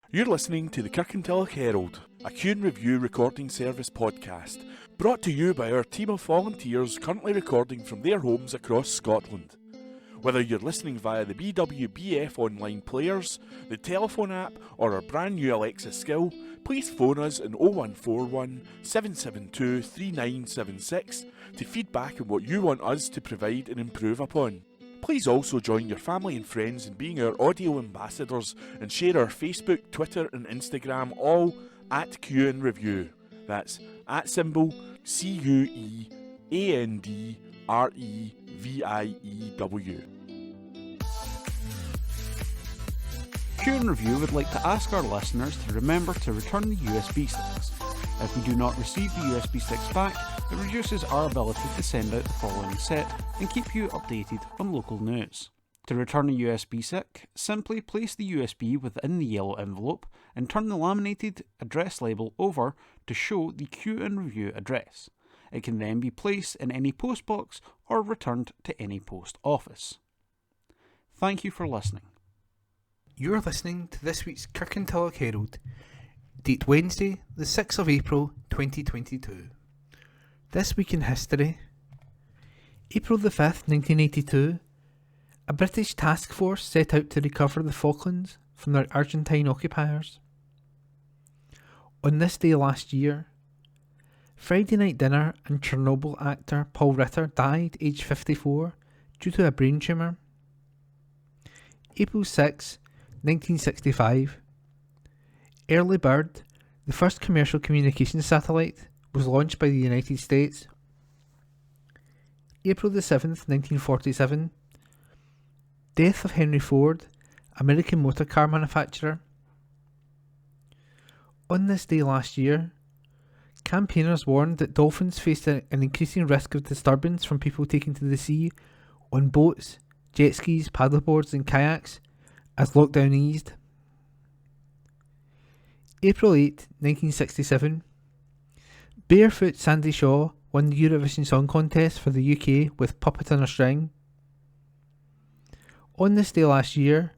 You're listening to the Kirkintilloch Herald, a Q and Review recording service podcast, brought to you by our team of volunteers currently recording from their homes across Scotland. Whether you're listening via the BWBF online players, the telephone app, or our brand new Alexa skill, please phone us on 0141 772 3976 to feedback on what you want us to provide and improve upon. Please also join your family and friends in being our audio ambassadors and share our Facebook, Twitter and Instagram all at Q and Review. That's at symbol CUEANDREVIEW. Q and Review would like to ask our listeners to remember to return the USB sticks. If we do not receive the USB sticks back, it reduces our ability to send out the following set and keep you updated on local news. To return a USB stick, simply place the USB within the yellow envelope and turn the laminated address label over to show the Q and Review address. It can then be placed in any post box or returned to any post office. Thank you for listening. You're listening to this week's Kirkintilloch Herald, date Wednesday, the 6th of April 2022. This week in history: April the 5th, 1982, a British task force set out to recover the Falklands from their Argentine occupiers. On this day last year, Friday Night Dinner and Chernobyl actor Paul Ritter died aged 54 due to a brain tumour. April 6, 1965, Early Bird, the first commercial communications satellite, was launched by the United States. April the 7th, 1947, death of Henry Ford, American motor car manufacturer. On this day last year, campaigners warned that dolphins faced an increasing risk of disturbance from people taking to the sea on boats, jet skis, paddleboards and kayaks as lockdown eased. April 8, 1967, barefoot Sandy Shaw won the Eurovision Song Contest for the UK with Puppet on a String. On this day last year,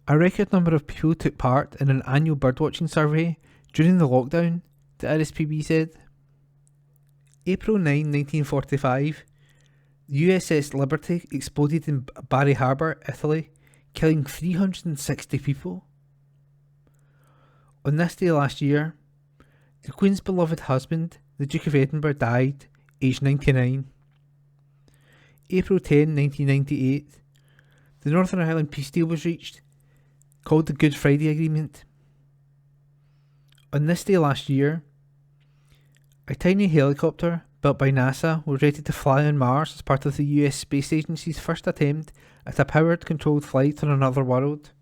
a record number of people took part in an annual birdwatching survey during the lockdown, the RSPB said. April 9, 1945, the USS Liberty exploded in Bari Harbour, Italy, killing 360 people. On this day last year, the Queen's beloved husband, the Duke of Edinburgh, died, aged 99. April 10, 1998, the Northern Ireland peace deal was reached, called the Good Friday Agreement. On this day last year, a tiny helicopter built by NASA was ready to fly on Mars as part of the US Space Agency's first attempt at a powered controlled flight on another world.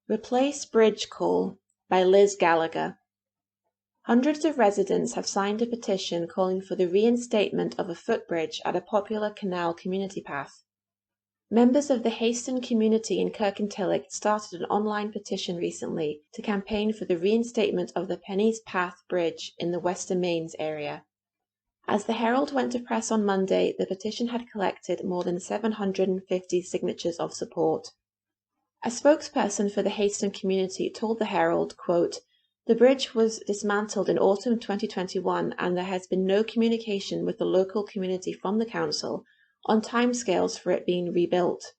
Replace Bridge Call by Liz Gallagher. Hundreds of residents have signed a petition calling for the reinstatement of a footbridge at a popular canal community path. Members of the Hayston community in Kirkintilloch started an online petition recently to campaign for the reinstatement of the Penny's Path Bridge in the Western Mains area. As the Herald went to press on Monday, the petition had collected more than 750 signatures of support. A spokesperson for the Hayston community told the Herald, quote, "The bridge was dismantled in autumn 2021 and there has been no communication with the local community from the council on timescales for it being rebuilt.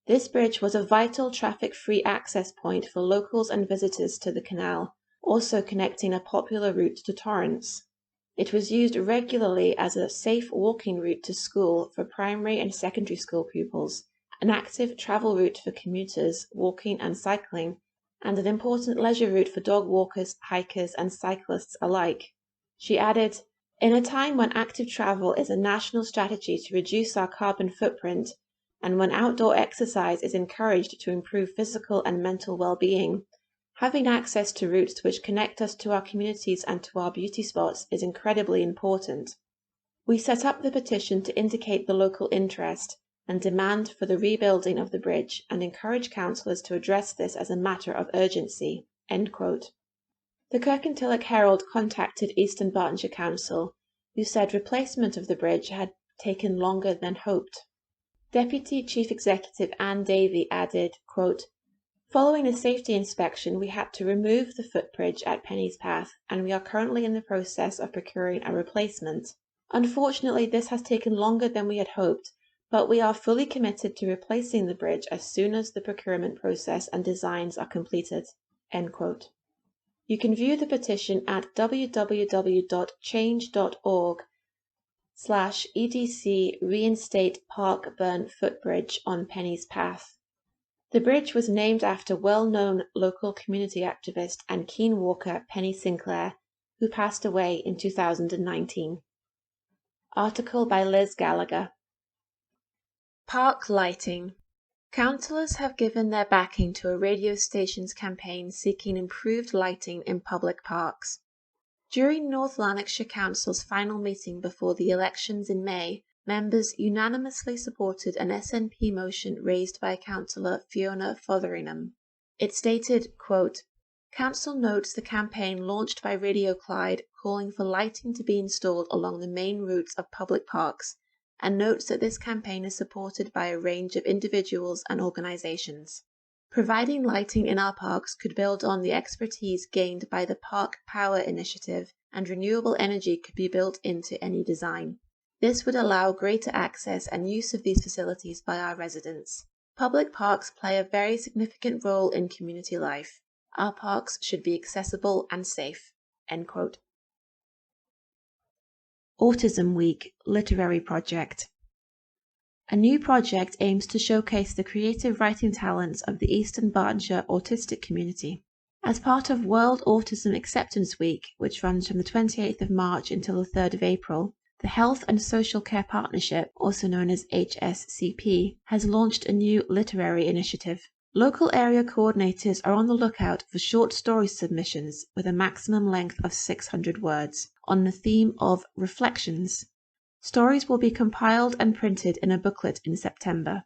This bridge was a vital traffic-free access point for locals and visitors to the canal, also connecting a popular route to Torrance. It was used regularly as a safe walking route to school for primary and secondary school pupils, an active travel route for commuters, walking and cycling, and an important leisure route for dog walkers, hikers and cyclists alike." She added, "In a time when active travel is a national strategy to reduce our carbon footprint, and when outdoor exercise is encouraged to improve physical and mental well-being, having access to routes which connect us to our communities and to our beauty spots is incredibly important. We set up the petition to indicate the local interest and demand for the rebuilding of the bridge and encourage councillors to address this as a matter of urgency." End quote. The Kirkintilloch Herald contacted Eastern Bartonshire Council, who said replacement of the bridge had taken longer than hoped. Deputy Chief Executive Anne Davey added, quote, Following a safety inspection, we had to remove the footbridge at Penny's Path, and we are currently in the process of procuring a replacement. Unfortunately, this has taken longer than we had hoped, but we are fully committed to replacing the bridge as soon as the procurement process and designs are completed." End quote. You can view the petition at www.change.org/EDC Reinstate Park Burn Footbridge on Penny's Path. The bridge was named after well-known local community activist and keen walker Penny Sinclair, who passed away in 2019. Article by Liz Gallagher. Park lighting. Councillors have given their backing to a radio station's campaign seeking improved lighting in public parks. During North Lanarkshire Council's final meeting before the elections in May, members unanimously supported an SNP motion raised by Councillor Fiona Fotheringham. It stated, quote, "Council notes the campaign launched by Radio Clyde calling for lighting to be installed along the main routes of public parks, and notes that this campaign is supported by a range of individuals and organisations. Providing lighting in our parks could build on the expertise gained by the Park Power Initiative, and renewable energy could be built into any design. This would allow greater access and use of these facilities by our residents. Public parks play a very significant role in community life. Our parks should be accessible and safe." End quote. Autism Week Literary Project. A new project aims to showcase the creative writing talents of the Eastern Bartonshire autistic community. As part of World Autism Acceptance Week, which runs from the 28th of March until the 3rd of April, the Health and Social Care Partnership, also known as HSCP, has launched a new literary initiative. Local area coordinators are on the lookout for short story submissions with a maximum length of 600 words on the theme of reflections. Stories will be compiled and printed in a booklet in September.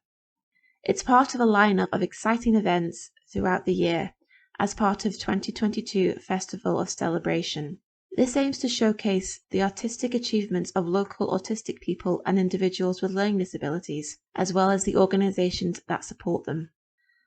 It's part of a lineup of exciting events throughout the year as part of 2022 Festival of Celebration. This aims to showcase the artistic achievements of local autistic people and individuals with learning disabilities, as well as the organisations that support them.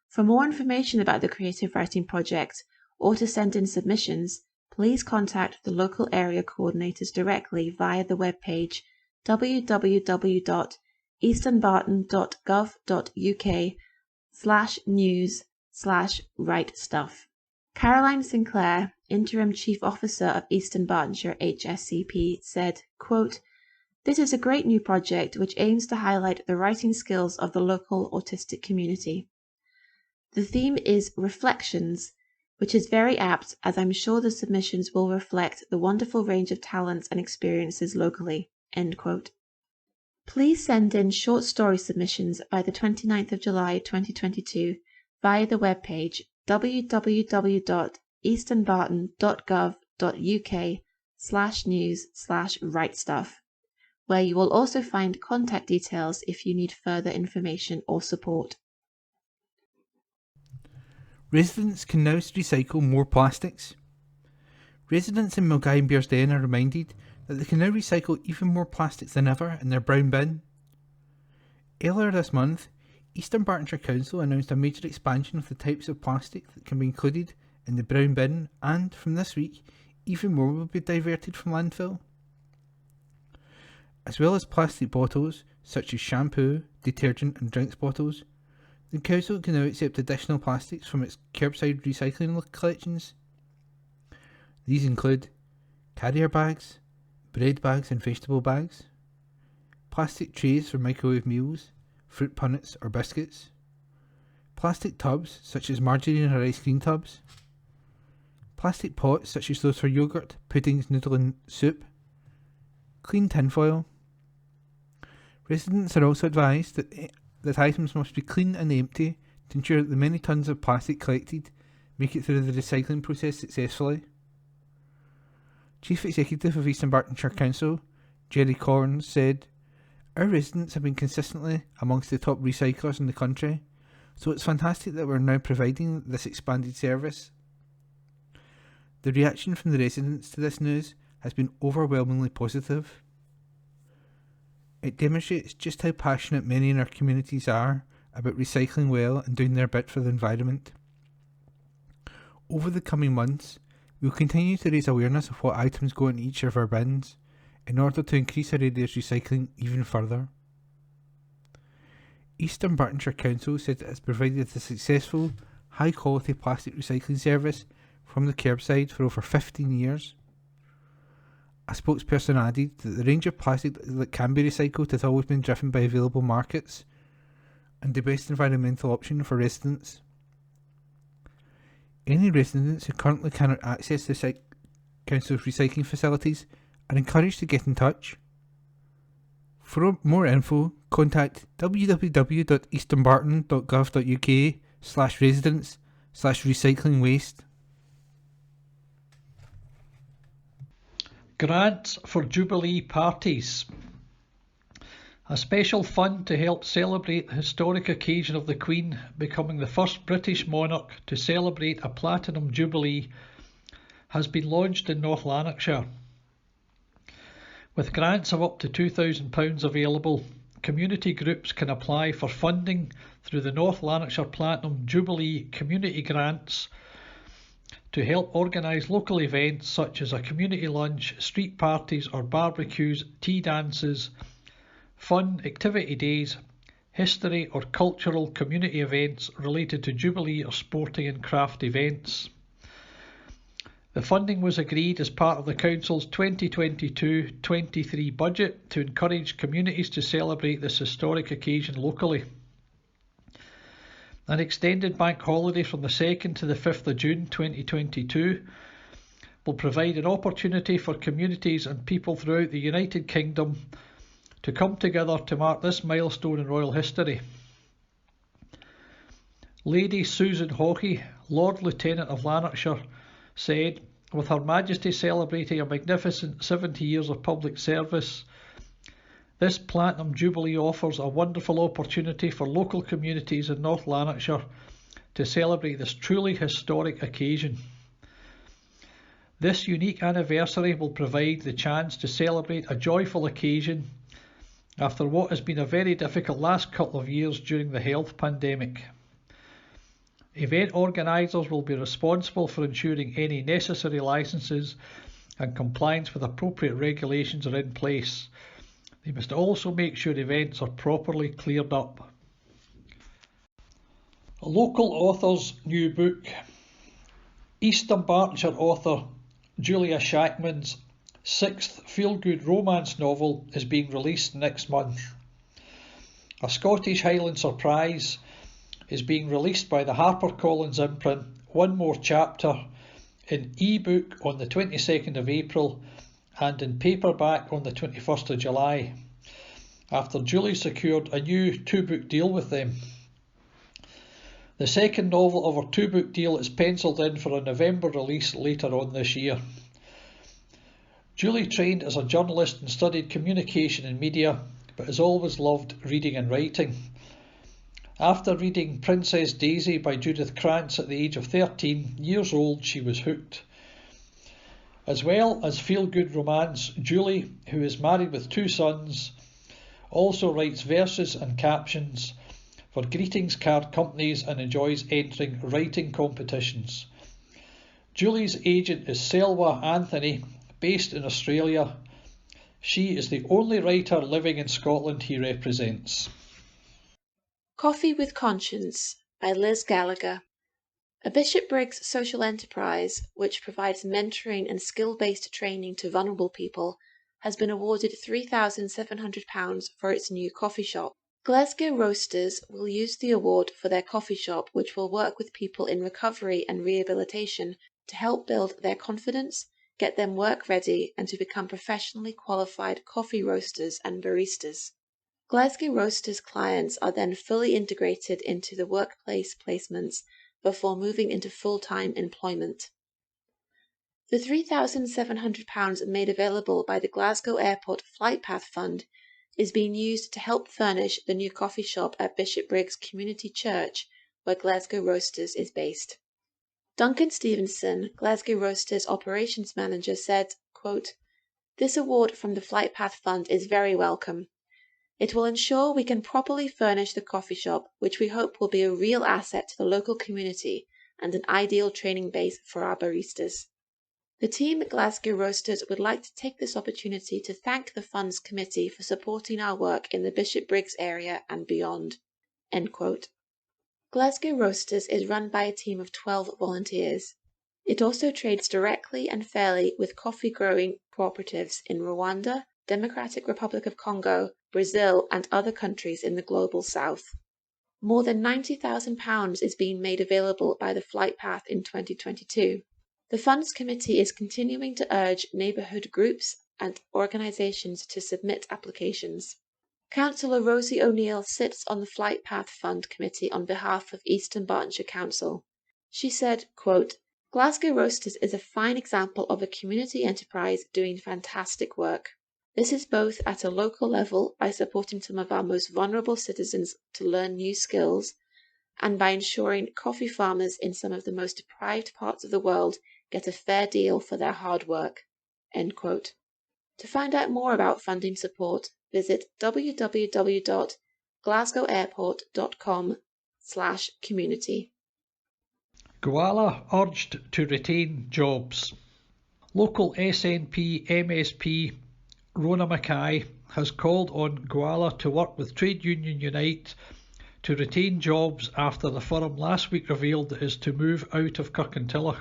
For more information about the Creative Writing Project, or to send in submissions, please contact the local area coordinators directly via the webpage www.easternbarton.gov.uk/news/write-stuff. Caroline Sinclair, Interim Chief Officer of Eastern Bartonshire HSCP, said, quote, "This is a great new project which aims to highlight the writing skills of the local autistic community. The theme is reflections, which is very apt as I'm sure the submissions will reflect the wonderful range of talents and experiences locally." End quote. Please send in short story submissions by the 29th of July 2022 via the webpage www.easternbarton.gov.uk/news/write-stuff, where you will also find contact details if you need further information or support. Residents can now recycle more plastics. Residents in Milngavie and Bearsden are reminded that they can now recycle even more plastics than ever in their brown bin. Earlier this month, Eastern Bartonshire Council announced a major expansion of the types of plastic that can be included in the brown bin, and from this week, even more will be diverted from landfill. As well as plastic bottles, such as shampoo, detergent and drinks bottles, the council can now accept additional plastics from its curbside recycling collections. These include carrier bags, bread bags and vegetable bags, plastic trays for microwave meals, fruit punnets or biscuits, plastic tubs such as margarine or ice cream tubs, plastic pots such as those for yogurt, puddings, noodle and soup, clean tinfoil. Residents are also advised that items must be clean and empty to ensure that the many tonnes of plastic collected make it through the recycling process successfully. Chief Executive of Eastern Bartonshire Council, Jerry Corns, said, "Our residents have been consistently amongst the top recyclers in the country, so it's fantastic that we're now providing this expanded service." The reaction from the residents to this news has been overwhelmingly positive. It demonstrates just how passionate many in our communities are about recycling well and doing their bit for the environment. Over the coming months, we will continue to raise awareness of what items go in each of our bins in order to increase our area's recycling even further. East Dunbartonshire Council said it has provided a successful, high-quality plastic recycling service from the curbside for over 15 years. A spokesperson added that the range of plastic that can be recycled has always been driven by available markets and the best environmental option for residents. Any residents who currently cannot access the Council's recycling facilities are encouraged to get in touch. For more info, contact www.easternbarton.gov.uk/residents/recycling waste. Grants for Jubilee parties. A special fund to help celebrate the historic occasion of the Queen becoming the first British monarch to celebrate a Platinum Jubilee has been launched in North Lanarkshire. With grants of up to £2,000 available, community groups can apply for funding through the North Lanarkshire Platinum Jubilee Community Grants to help organise local events such as a community lunch, street parties or barbecues, tea dances, fun activity days, history or cultural community events related to Jubilee or sporting and craft events. The funding was agreed as part of the Council's 2022-23 budget to encourage communities to celebrate this historic occasion locally. An extended bank holiday from the 2nd to the 5th of June 2022 will provide an opportunity for communities and people throughout the United Kingdom to come together to mark this milestone in royal history. Lady Susan Hawkey, Lord Lieutenant of Lanarkshire, said, "With Her Majesty celebrating a magnificent 70 years of public service, this Platinum Jubilee offers a wonderful opportunity for local communities in North Lanarkshire to celebrate this truly historic occasion. This unique anniversary will provide the chance to celebrate a joyful occasion after what has been a very difficult last couple of years during the health pandemic. Event organisers will be responsible for ensuring any necessary licences and compliance with appropriate regulations are in place. They must also make sure events are properly cleared up." A local author's new book. East Dunbartonshire author Julia Shackman's 6th feel-good romance novel is being released next month. A Scottish Highland surprise is being released by the HarperCollins imprint, One More Chapter, in e-book on the 22nd of April and in paperback on the 21st of July, after Julie secured a new 2-book deal with them. The second novel of her 2-book deal is penciled in for a November release later on this year. Julie trained as a journalist and studied communication and media, but has always loved reading and writing. After reading Princess Daisy by Judith Krantz at the age of 13 years old, she was hooked. As well as feel-good romance, Julie, who is married with 2 sons, also writes verses and captions for greetings card companies and enjoys entering writing competitions. Julie's agent is Selwa Anthony, based in Australia. She is the only writer living in Scotland he represents. Coffee with Conscience by Liz Gallagher. A Bishopbriggs social enterprise, which provides mentoring and skill-based training to vulnerable people, has been awarded £3,700 for its new coffee shop. Glasgow Roasters will use the award for their coffee shop, which will work with people in recovery and rehabilitation to help build their confidence, get them work ready, and to become professionally qualified coffee roasters and baristas. Glasgow Roasters clients are then fully integrated into the workplace placements before moving into full-time employment. The £3,700 made available by the Glasgow Airport Flightpath Fund is being used to help furnish the new coffee shop at Bishopbriggs Community Church, where Glasgow Roasters is based. Duncan Stevenson, Glasgow Roasters Operations Manager, said, quote, "This award from the Flightpath Fund is very welcome. It will ensure we can properly furnish the coffee shop, which we hope will be a real asset to the local community and an ideal training base for our baristas. The team at Glasgow Roasters would like to take this opportunity to thank the Funds Committee for supporting our work in the Bishopbriggs area and beyond." End quote. Glasgow Roasters is run by a team of 12 volunteers. It also trades directly and fairly with coffee-growing cooperatives in Rwanda, Democratic Republic of Congo, Brazil, and other countries in the global south. More than £90,000 is being made available by the Flight Path in 2022. The Funds Committee is continuing to urge neighbourhood groups and organisations to submit applications. Councillor Rosie O'Neill sits on the Flight Path Fund Committee on behalf of East Bartonshire Council. She said, quote, "Glasgow Roasters is a fine example of a community enterprise doing fantastic work. This is both at a local level by supporting some of our most vulnerable citizens to learn new skills, and by ensuring coffee farmers in some of the most deprived parts of the world get a fair deal for their hard work." End quote. To find out more about funding support, visit www.glasgowairport.com/community. Gowalla urged to retain jobs. Local SNP MSP Rona Mackay has called on Gowalla to work with Trade Union Unite to retain jobs after the firm last week revealed it is to move out of Kirkintilloch.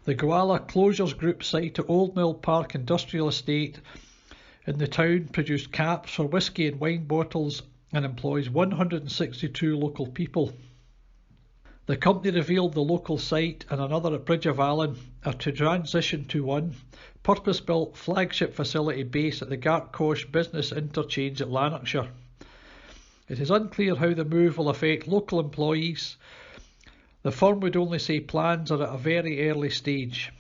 The Gowalla Closures Group site at Old Mill Park Industrial Estate in the town produced caps for whisky and wine bottles and employs 162 local people. The company revealed the local site and another at Bridge of Allen are to transition to one purpose-built flagship facility based at the Gartcosh Business Interchange at Lanarkshire. It is unclear how the move will affect local employees. The firm would only say plans are at a very early stage.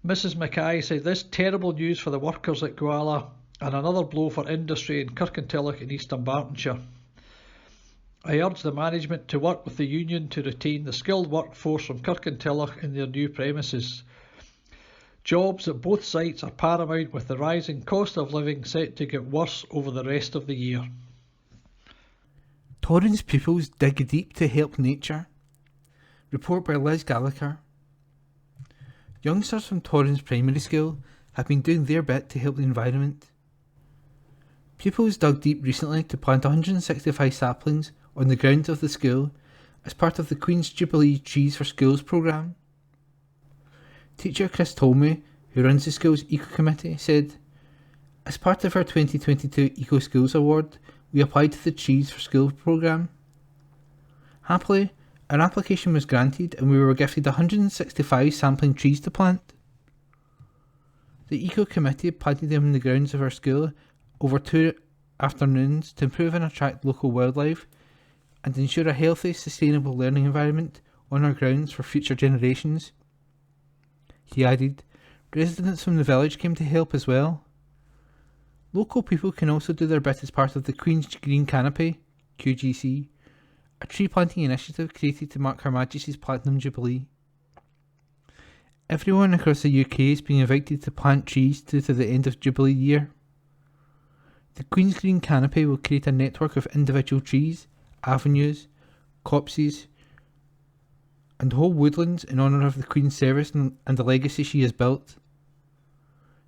Mrs Mackay said this terrible news for the workers at Gowalla and another blow for industry in Kirkintilloch and East Bartonshire. I urge the management to work with the union to retain the skilled workforce from Kirkintilloch in their new premises. Jobs at both sites are paramount with the rising cost of living set to get worse over the rest of the year. Torrens pupils dig deep to help nature. Report by Liz Gallagher. Youngsters from Torrens Primary School have been doing their bit to help the environment. Pupils dug deep recently to plant 165 saplings on the grounds of the school as part of the Queen's Jubilee Trees for Schools programme. Teacher Chris Tolmie, who runs the school's Eco Committee, said, "As part of our 2022 Eco Schools Award, we applied to the Trees for Schools programme. Happily, our application was granted and we were gifted 165 sampling trees to plant. The Eco Committee planted them in the grounds of our school over 2 afternoons to improve and attract local wildlife and ensure a healthy, sustainable learning environment on our grounds for future generations." He added, residents from the village came to help as well. Local people can also do their bit as part of the Queen's Green Canopy, QGC, a tree planting initiative created to mark Her Majesty's Platinum Jubilee. Everyone across the UK is being invited to plant trees through to the end of Jubilee year. The Queen's Green Canopy will create a network of individual trees, avenues, copses, and whole woodlands in honour of the Queen's service and the legacy she has built.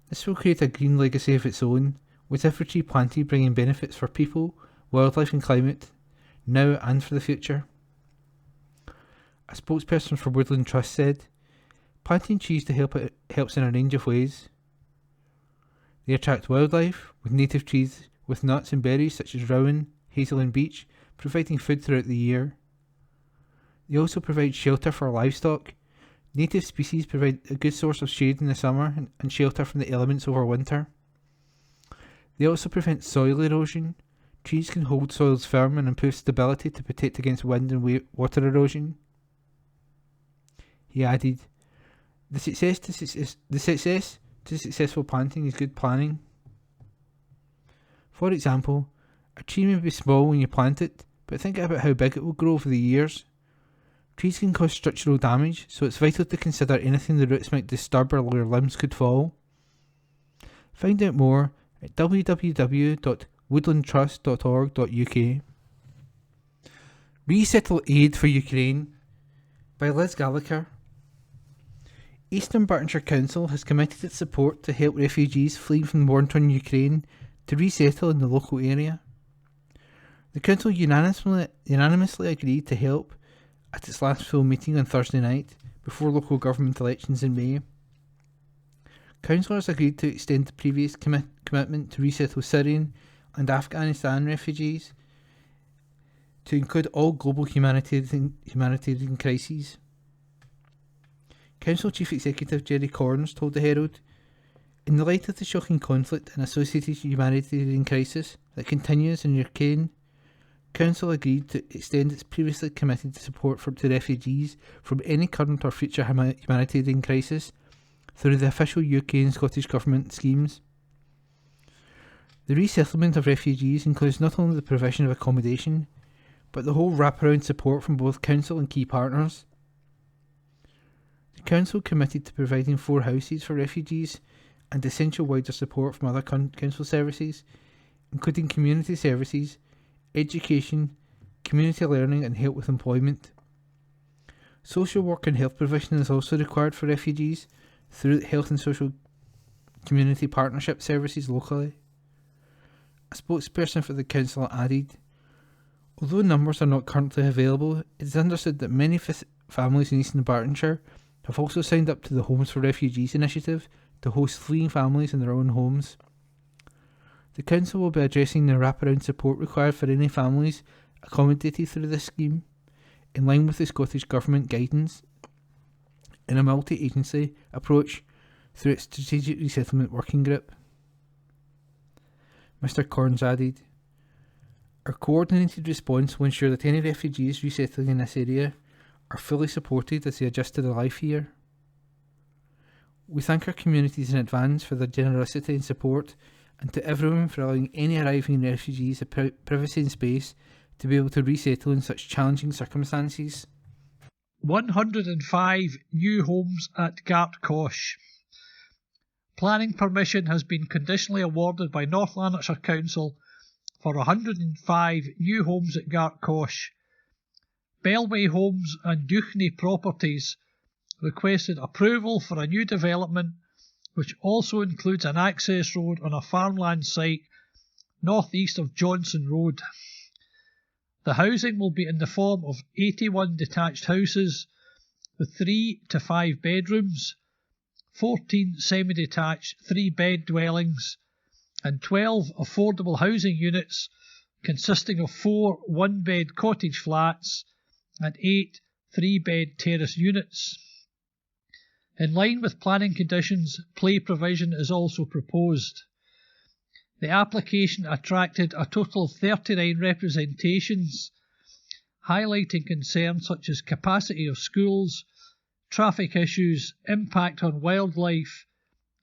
This will create a green legacy of its own, with every tree planted bringing benefits for people, wildlife and climate, now and for the future. A spokesperson for Woodland Trust said, "Planting trees to help it helps in a range of ways. They attract wildlife, with native trees with nuts and berries such as rowan, hazel and beech, providing food throughout the year. They also provide shelter for livestock. Native species provide a good source of shade in the summer and shelter from the elements over winter. They also prevent soil erosion. Trees can hold soils firm and improve stability to protect against wind and water erosion." He added, The success to successful planting is good planning. For example, a tree may be small when you plant it, but think about how big it will grow over the years. Trees can cause structural damage, so it's vital to consider anything the roots might disturb or your limbs could fall. Find out more at www.woodlandtrust.org.uk. Resettle Aid for Ukraine by Liz Gallagher. Eastern Bartonshire Council has committed its support to help refugees fleeing from war-torn Ukraine to resettle in the local area. The Council unanimously agreed to help at its last full meeting on Thursday night before local government elections in May. Councillors agreed to extend the previous commitment to resettle Syrian and Afghanistan refugees to include all global humanitarian crises. Council Chief Executive Jerry Corns told the Herald, "In the light of the shocking conflict and associated humanitarian crisis that continues in Ukraine, Council agreed to extend its previously committed support to refugees from any current or future humanitarian crisis through the official UK and Scottish Government schemes. The resettlement of refugees includes not only the provision of accommodation, but the whole wraparound support from both Council and key partners. The Council committed to providing 4 houses for refugees and essential wider support from other Council services, including community services, education, community learning and help with employment. Social work and health provision is also required for refugees through health and social community partnership services locally." A spokesperson for the Council added, "Although numbers are not currently available, it is understood that many families in Eastern Bartonshire have also signed up to the Homes for Refugees initiative to host fleeing families in their own homes. The Council will be addressing the wraparound support required for any families accommodated through this scheme, in line with the Scottish Government guidance, in a multi-agency approach through its Strategic Resettlement Working Group." Mr Corns added, "Our coordinated response will ensure that any refugees resettling in this area are fully supported as they adjust to their life here. We thank our communities in advance for their generosity and support, and to everyone for allowing any arriving refugees a privacy and space to be able to resettle in such challenging circumstances." 105 new homes at Gartcosh. Planning permission has been conditionally awarded by North Lanarkshire Council for 105 new homes at Gartcosh. Bellway Homes and Duchney Properties requested approval for a new development which also includes an access road on a farmland site northeast of Johnson Road. The housing will be in the form of 81 detached houses with 3 to 5 bedrooms, 14 semi-detached 3-bed dwellings and 12 affordable housing units consisting of 4 one-bed cottage flats and 8 3-bed terrace units. In line with planning conditions, Plea provision is also proposed. The application attracted a total of 39 representations, highlighting concerns such as capacity of schools, traffic issues, impact on wildlife,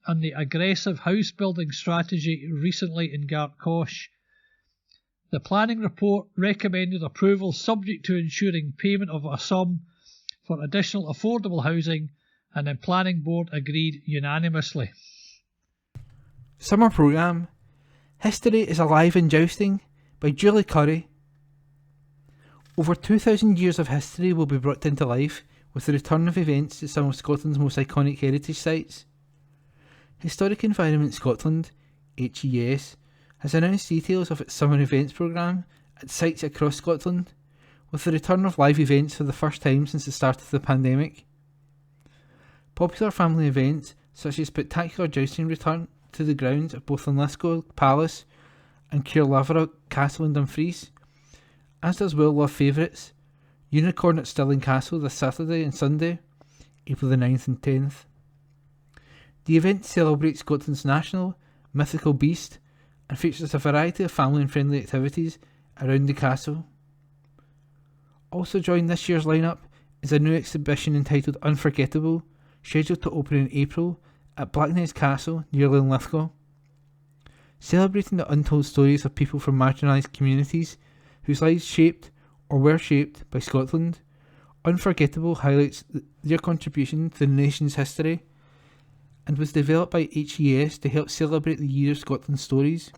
and the aggressive house building strategy recently in Gartcosh. The planning report recommended approval subject to ensuring payment of a sum for additional affordable housing, and the planning board agreed unanimously. Summer Programme History is Alive in Jousting by Julie Curry. Over 2,000 years of history will be brought into life with the return of events to some of Scotland's most iconic heritage sites. Historic Environment Scotland, HES, has announced details of its summer events programme at sites across Scotland, with the return of live events for the first time since the start of the pandemic. Popular family events such as spectacular jousting return to the grounds of both Linlithgow Palace and Caerlaverock Castle in Dumfries, as does well-loved favourites Unicorn at Stirling Castle this Saturday and Sunday, April the 9th and 10th. The event celebrates Scotland's national, mythical beast and features a variety of family and friendly activities around the castle. Also joining this year's lineup is a new exhibition entitled Unforgettable, scheduled to open in April at Blackness Castle near Linlithgow. Celebrating the untold stories of people from marginalised communities whose lives shaped or were shaped by Scotland, Unforgettable highlights their contribution to the nation's history and was developed by HES to help celebrate the year of Scotland's stories.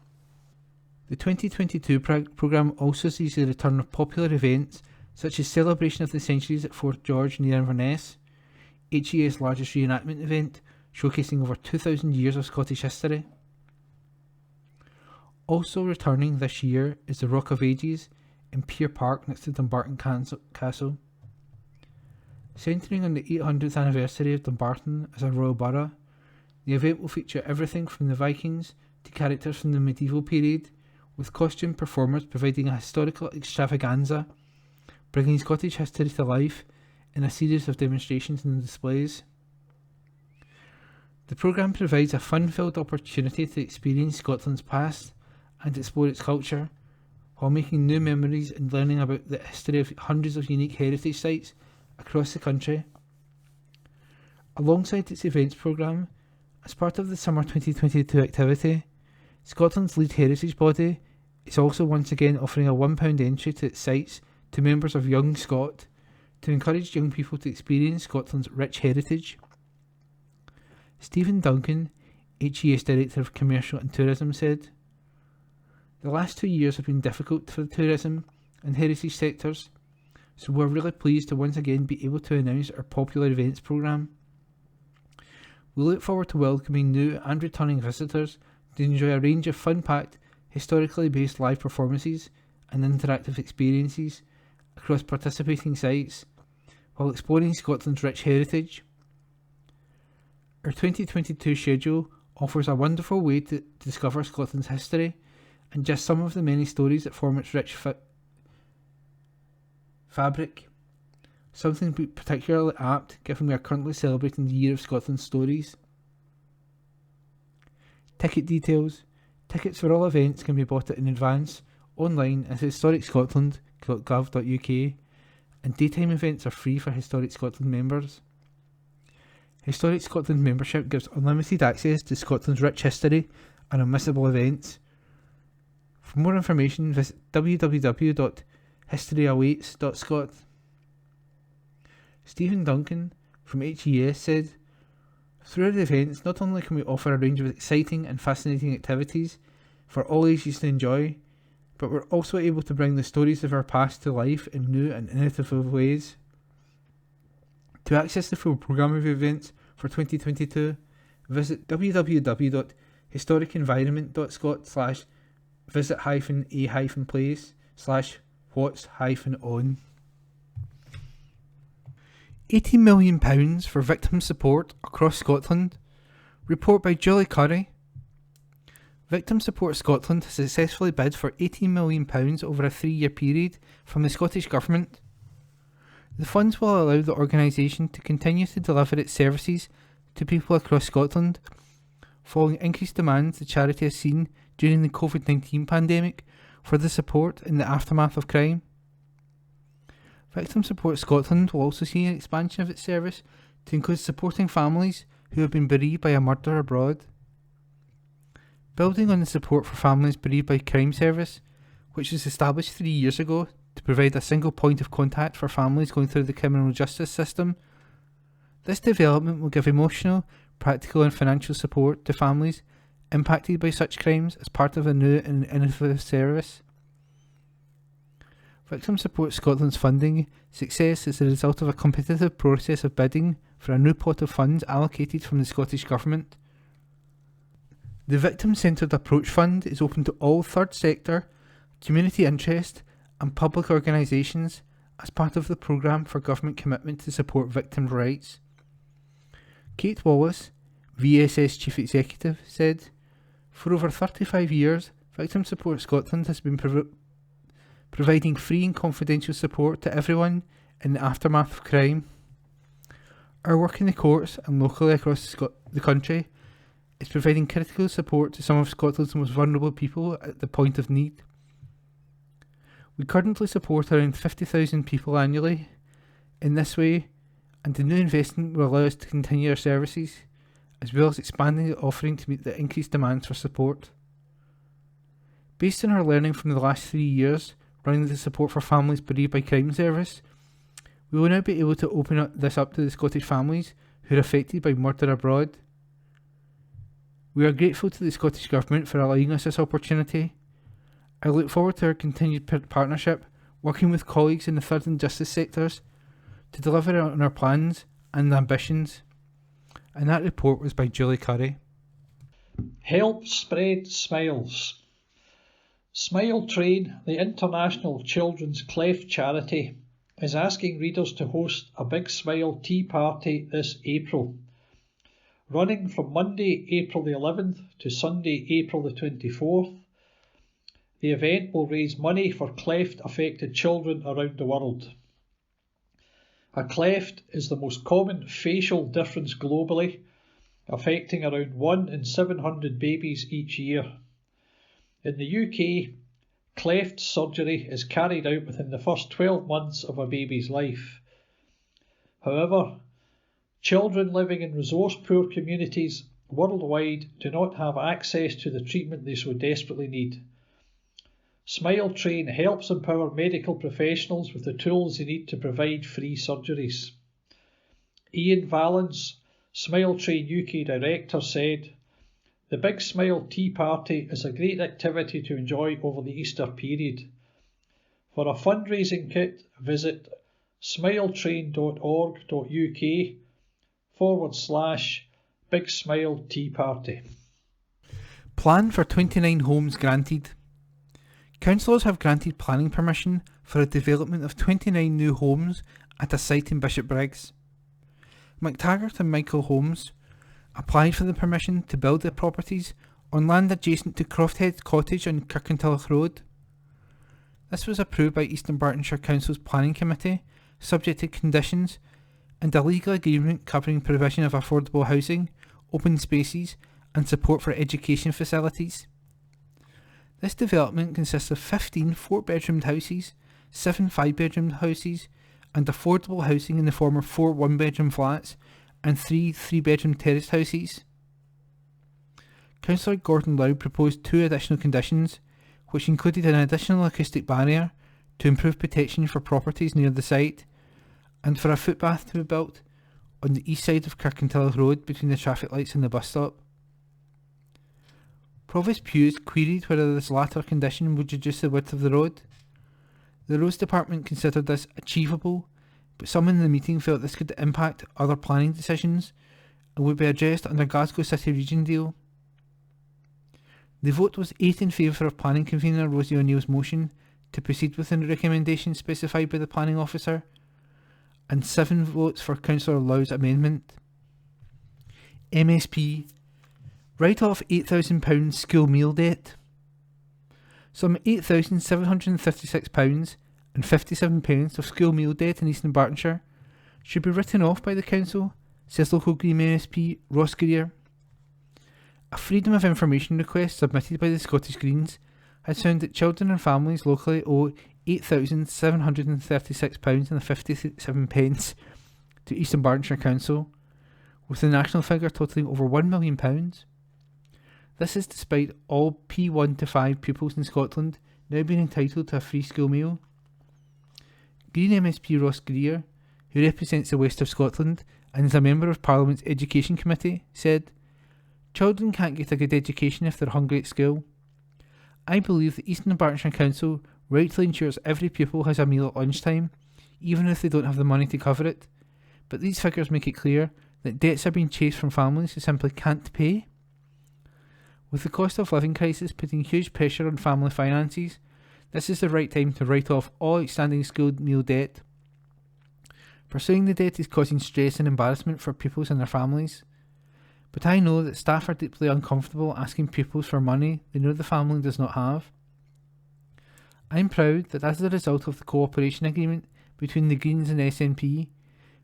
The 2022 programme also sees the return of popular events such as celebration of the centuries at Fort George near Inverness, HES' largest reenactment event, showcasing over 2,000 years of Scottish history. Also returning this year is the Rock of Ages in Pier Park next to Dumbarton Castle. Centering on the 800th anniversary of Dumbarton as a royal borough, the event will feature everything from the Vikings to characters from the medieval period, with costume performers providing a historical extravaganza, bringing Scottish history to life in a series of demonstrations and displays. The programme provides a fun-filled opportunity to experience Scotland's past and explore its culture, while making new memories and learning about the history of hundreds of unique heritage sites across the country. Alongside its events programme, as part of the summer 2022 activity, Scotland's lead heritage body is also once again offering a £1 entry to its sites to members of Young Scot to encourage young people to experience Scotland's rich heritage. Stephen Duncan, HES Director of Commercial and Tourism, said, "The last 2 years have been difficult for the tourism and heritage sectors, so we're really pleased to once again be able to announce our popular events programme. We look forward to welcoming new and returning visitors to enjoy a range of fun-packed, historically based live performances and interactive experiences across participating sites, while exploring Scotland's rich heritage. Our 2022 schedule offers a wonderful way to discover Scotland's history and just some of the many stories that form its rich fabric, something particularly apt given we are currently celebrating the Year of Scotland's Stories." Ticket details. Tickets for all events can be bought in advance online at historicscotland.gov.uk, and daytime events are free for Historic Scotland members. Historic Scotland membership gives unlimited access to Scotland's rich history and unmissable events. For more information, visit www.historyawaits.scot. Stephen Duncan from HES said, "Through our events, not only can we offer a range of exciting and fascinating activities for all ages to enjoy, but we're also able to bring the stories of our past to life in new and innovative ways. To access the full programme of events for 2022, visit www.historicinvironment.scot/visit-a-place/what's-on." £80 million for victim support across Scotland. Report by Julie Curry. Victim Support Scotland has successfully bid for £18 million over a 3-year period from the Scottish Government. The funds will allow the organisation to continue to deliver its services to people across Scotland, following increased demands the charity has seen during the COVID-19 pandemic for the support in the aftermath of crime. Victim Support Scotland will also see an expansion of its service to include supporting families who have been bereaved by a murder abroad. Building on the support for families bereaved by crime service, which was established 3 years ago to provide a single point of contact for families going through the criminal justice system, this development will give emotional, practical and financial support to families impacted by such crimes as part of a new and innovative service. Victim Support Scotland's funding success is the result of a competitive process of bidding for a new pot of funds allocated from the Scottish Government. The Victim-Centred Approach Fund is open to all third sector, community interest and public organisations as part of the programme for government commitment to support victim rights. Kate Wallace, VSS Chief Executive, said, "For over 35 years, Victim Support Scotland has been providing free and confidential support to everyone in the aftermath of crime. Our work in the courts and locally across the country is providing critical support to some of Scotland's most vulnerable people at the point of need. We currently support around 50,000 people annually in this way, and the new investment will allow us to continue our services, as well as expanding the offering to meet the increased demands for support. Based on our learning from the last 3 years running the support for families bereaved by crime service, we will now be able to open this up to the Scottish families who are affected by murder abroad. We are grateful to the Scottish Government for allowing us this opportunity. I look forward to our continued partnership, working with colleagues in the third and justice sectors to deliver on our plans and ambitions. And that report was by Julie Curry. Help spread smiles. Smile Train, the international children's cleft charity, is asking readers to host a Big Smile tea party this April. Running from Monday, April the 11th to Sunday, April the 24th, the event will raise money for cleft-affected children around the world. A cleft is the most common facial difference globally, affecting around 1 in 700 babies each year. In the UK, cleft surgery is carried out within the first 12 months of a baby's life. However, children living in resource-poor communities worldwide do not have access to the treatment they so desperately need. Smile Train helps empower medical professionals with the tools they need to provide free surgeries. Ian Valens, Smile Train UK Director, said, "The Big Smile Tea Party is a great activity to enjoy over the Easter period. For a fundraising kit, visit smiletrain.org.uk/Big Smile Tea Party." Plan for 29 homes granted. Councillors have granted planning permission for a development of 29 new homes at a site in Bishopbriggs. McTaggart and Michael Holmes applied for the permission to build the properties on land adjacent to Crofthead Cottage on Kirkintilloch Road. This was approved by Eastern Bartonshire Council's Planning Committee, subject to conditions and a legal agreement covering provision of affordable housing, open spaces and support for education facilities. This development consists of 15 4-bedroomed houses, 7 5-bedroomed houses and affordable housing in the form of 4 1-bedroom flats and 3 3-bedroom terraced houses. Councillor Gordon Loud proposed 2 additional conditions, which included an additional acoustic barrier to improve protection for properties near the site, and for a footpath to be built on the east side of Kirkintilloch Road between the traffic lights and the bus stop. Provost Hughes queried whether this latter condition would reduce the width of the road. The Roads Department considered this achievable, but some in the meeting felt this could impact other planning decisions and would be addressed under Glasgow City Region deal. The vote was 8 in favour of Planning Convener Rosie O'Neill's motion to proceed with the recommendations specified by the Planning Officer, and 7 votes for Councillor Lowe's amendment. MSP write off £8,000 school meal debt. Some £8,736 and 57 of school meal debt in Eastern Bartonshire should be written off by the council, says local Green MSP Ross Greer. A Freedom of Information request submitted by the Scottish Greens has found that children and families locally owe £8,736 and 57 to Eastern Bartonshire Council, with the national figure totalling over £1 million. This is despite all P1 to 5 pupils in Scotland now being entitled to a free school meal. Green MSP Ross Greer, who represents the West of Scotland and is a member of Parliament's Education Committee, said, "Children can't get a good education if they're hungry at school. I believe the Eastern Bartonshire Council rightly ensures every pupil has a meal at lunchtime, even if they don't have the money to cover it, but these figures make it clear that debts are being chased from families who simply can't pay. With the cost of living crisis putting huge pressure on family finances, this is the right time to write off all outstanding school meal debt. Pursuing the debt is causing stress and embarrassment for pupils and their families, but I know that staff are deeply uncomfortable asking pupils for money they know the family does not have. I'm proud that as a result of the cooperation agreement between the Greens and SNP,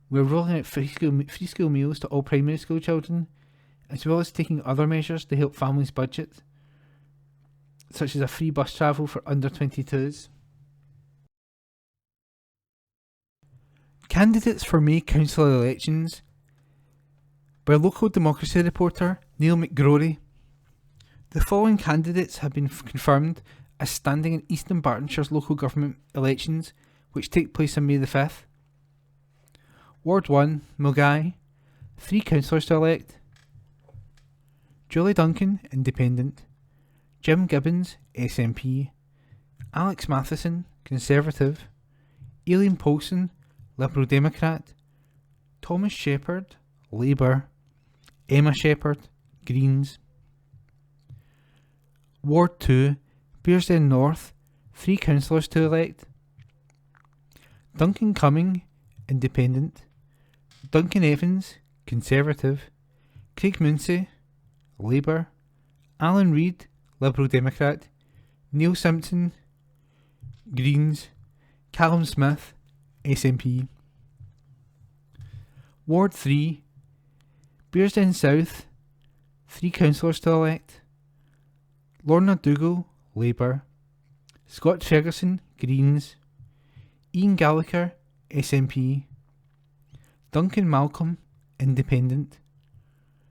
we are rolling out free school meals to all primary school children, as well as taking other measures to help families budget, such as a free bus travel for under 22s. Candidates for May Council elections by local democracy reporter Neil McGrory. The following candidates have been confirmed as standing in Eastern Bartonshire's local government elections, which take place on May the 5th. Ward 1, Milgai, 3 councillors to elect: Julie Duncan, Independent; Jim Gibbons, SNP; Alex Matheson, Conservative; Aileen Paulson, Liberal Democrat, Thomas Shepherd, Labour, Emma Shepherd, Greens. Ward 2, Bearsden North, 3 councillors to elect. Duncan Cumming, Independent, Duncan Evans, Conservative, Craig Munsey, Labour, Alan Reid, Liberal Democrat, Neil Simpson, Greens, Callum Smith, SNP. Ward 3, Bearsden South, 3 councillors to elect. Lorna Dougal, Labour, Scott Ferguson, Greens, Ian Gallagher, SNP, Duncan Malcolm, Independent,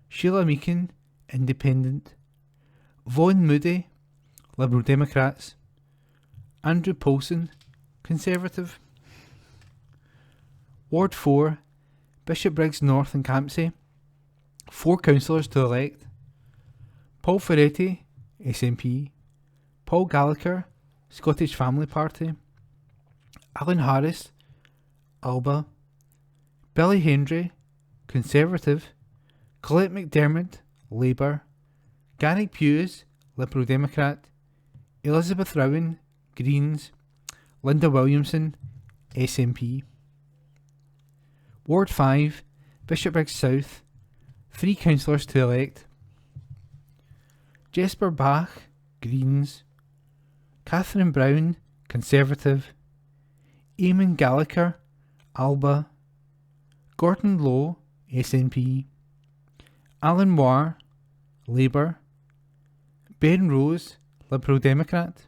Sheila Meakin, Independent, Vaughan Moody, Liberal Democrats, Andrew Paulson, Conservative. Ward 4, Bishopbriggs North and Campsie, 4 councillors to elect. Paul Ferretti, SNP, Paul Gallagher, Scottish Family Party, Alan Harris, Alba, Billy Hendry, Conservative, Colette McDermott, Labour, Gary Hughes, Liberal Democrat, Elizabeth Rowan, Greens, Linda Williamson, SNP. Ward 5, Bishopbriggs South, 3 councillors to elect. Jesper Bach, Greens, Catherine Brown, Conservative, Eamon Gallagher, Alba, Gordon Lowe, SNP, Alan Warr, Labour, Ben Rose, Liberal Democrat.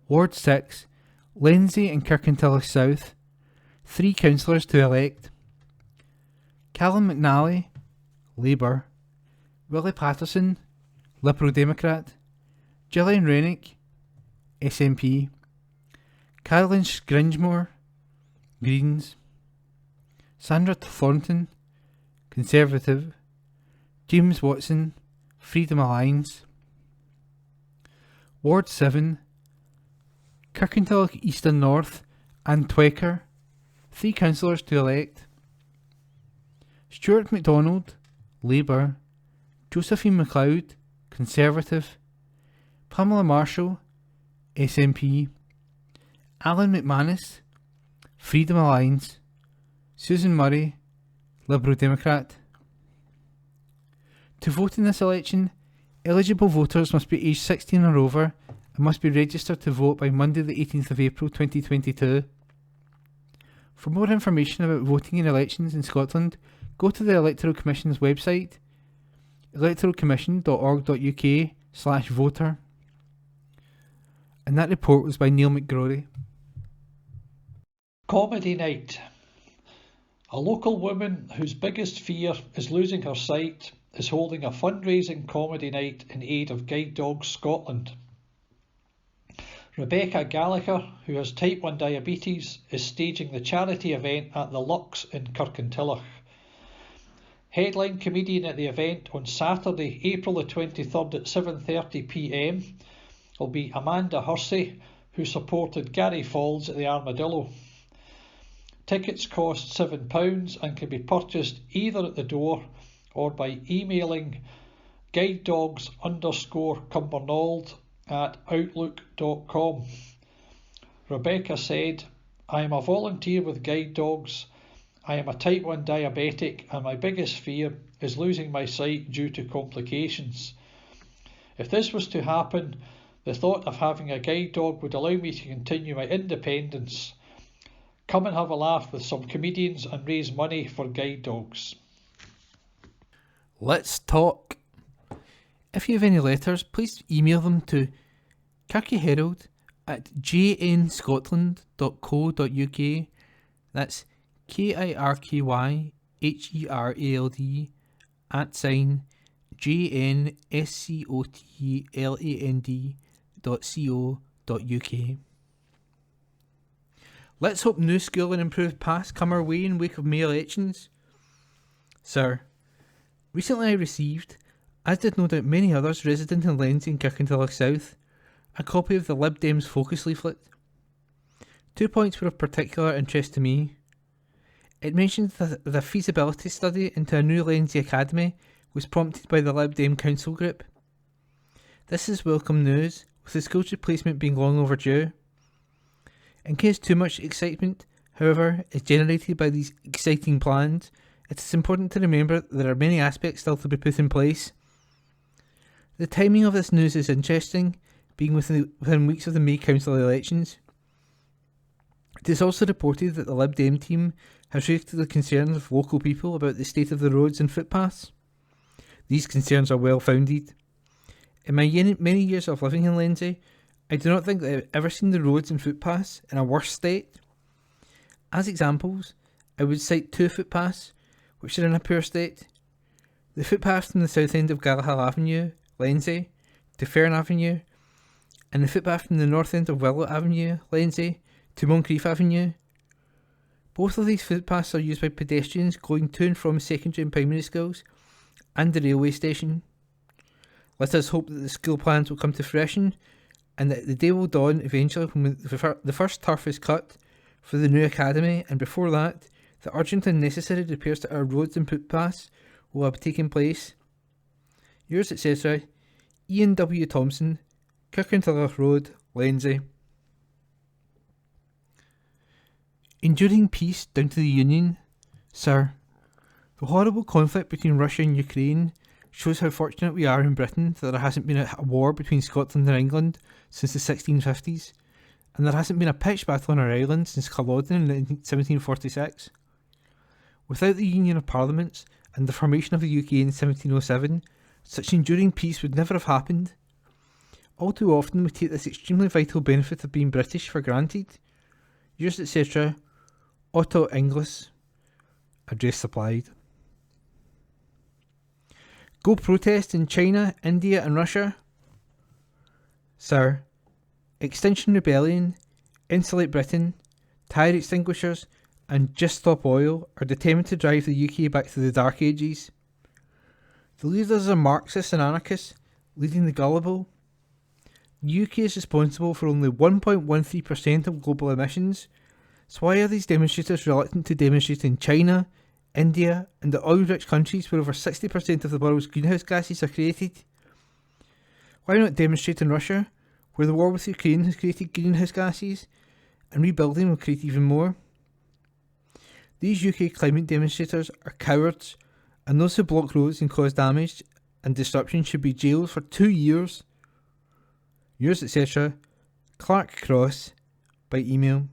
Ward 6, Lindsay and Kirkintilloch South, 3 councillors to elect. Callum McNally, Labour, Willie Patterson, Liberal Democrat, Gillian Rennick, SNP, Caroline Scringemore, Greens, Sandra Thornton, Conservative, James Watson, Freedom Alliance. Ward 7, Kirkintilloch East and North and Twecker, 3 councillors to elect. Stuart MacDonald, Labour, Josephine MacLeod, Conservative, Pamela Marshall, SNP, Alan McManus, Freedom Alliance, Susan Murray, Liberal Democrat. To vote in this election, eligible voters must be aged 16 or over and must be registered to vote by Monday the 18th of April 2022. For more information about voting in elections in Scotland, go to the Electoral Commission's website, electoralcommission.org.uk/voter. And that report was by Neil McGrory. Comedy night. A local woman whose biggest fear is losing her sight is holding a fundraising comedy night in aid of Guide Dogs Scotland. Rebecca Gallagher, who has type 1 diabetes, is staging the charity event at the Lux in Kirkintilloch. Headline comedian at the event on Saturday, April the 23rd at 7:30pm will be Amanda Hursey, who supported Gary Falls at the Armadillo. Tickets cost £7 and can be purchased either at the door or by emailing guidedogs_Cumbernauld@outlook.com. Rebecca said, "I am a volunteer with Guide Dogs. I am a type 1 diabetic and my biggest fear is losing my sight due to complications. If this was to happen, the thought of having a guide dog would allow me to continue my independence. Come and have a laugh with some comedians and raise money for Guide Dogs." Let's talk. If you have any letters, please email them to kirkyherald@jnscotland.co.uk. That's KIRKYHERALD@JNSCOTLAND.co.uk. Let's hope new school and improved pass come our way in wake of May elections. Sir, recently I received, as did no doubt many others resident in Lenzie and Kirkintilloch South, a copy of the Lib Dems focus leaflet. 2 points were of particular interest to me. It mentioned that the feasibility study into a new Lenzie Academy was prompted by the Lib Dem Council Group. This is welcome news, with the school's replacement being long overdue. In case too much excitement, however, is generated by these exciting plans, it is important to remember that there are many aspects still to be put in place. The timing of this news is interesting, being within weeks of the May Council elections. It is also reported that the Lib Dem team has raised the concerns of local people about the state of the roads and footpaths. These concerns are well founded. In my many years of living in Lenzie, I do not think that I have ever seen the roads and footpaths in a worse state. As examples, I would cite 2 footpaths, which are in a poor state. The footpath from the south end of Galahal Avenue, Lenzie, to Fern Avenue, and the footpath from the north end of Willow Avenue, Lenzie, to Moncrief Avenue. Both of these footpaths are used by pedestrians going to and from secondary and primary schools, and the railway station. Let us hope that the school plans will come to fruition, and that the day will dawn eventually when the first turf is cut for the new academy, and before that, the urgent and necessary repairs to our roads and footpaths will have taken place. Yours, etc., Ian W. Thompson, Kirkintilloch Road, Lenzie. Enduring peace down to the Union. Sir, the horrible conflict between Russia and Ukraine shows how fortunate we are in Britain that there hasn't been a war between Scotland and England since the 1650s, and there hasn't been a pitched battle on our island since Culloden in 1746. Without the Union of Parliaments and the formation of the UK in 1707, such enduring peace would never have happened. All too often we take this extremely vital benefit of being British for granted. Yours, etc., Otto Inglis. Address supplied. Go protest in China, India and Russia. Sir, Extinction Rebellion, Insulate Britain, Tire Extinguishers and Just Stop Oil are determined to drive the UK back to the Dark Ages. The leaders are Marxists and anarchists, leading the gullible. The UK is responsible for only 1.13% of global emissions, so why are these demonstrators reluctant to demonstrate in China, India and the oil-rich countries where over 60% of the world's greenhouse gases are created? Why not demonstrate in Russia, where the war with Ukraine has created greenhouse gases, and rebuilding will create even more? These UK climate demonstrators are cowards, and those who block roads and cause damage and disruption should be jailed for 2 years. Yours, etc., Clark Cross, by email.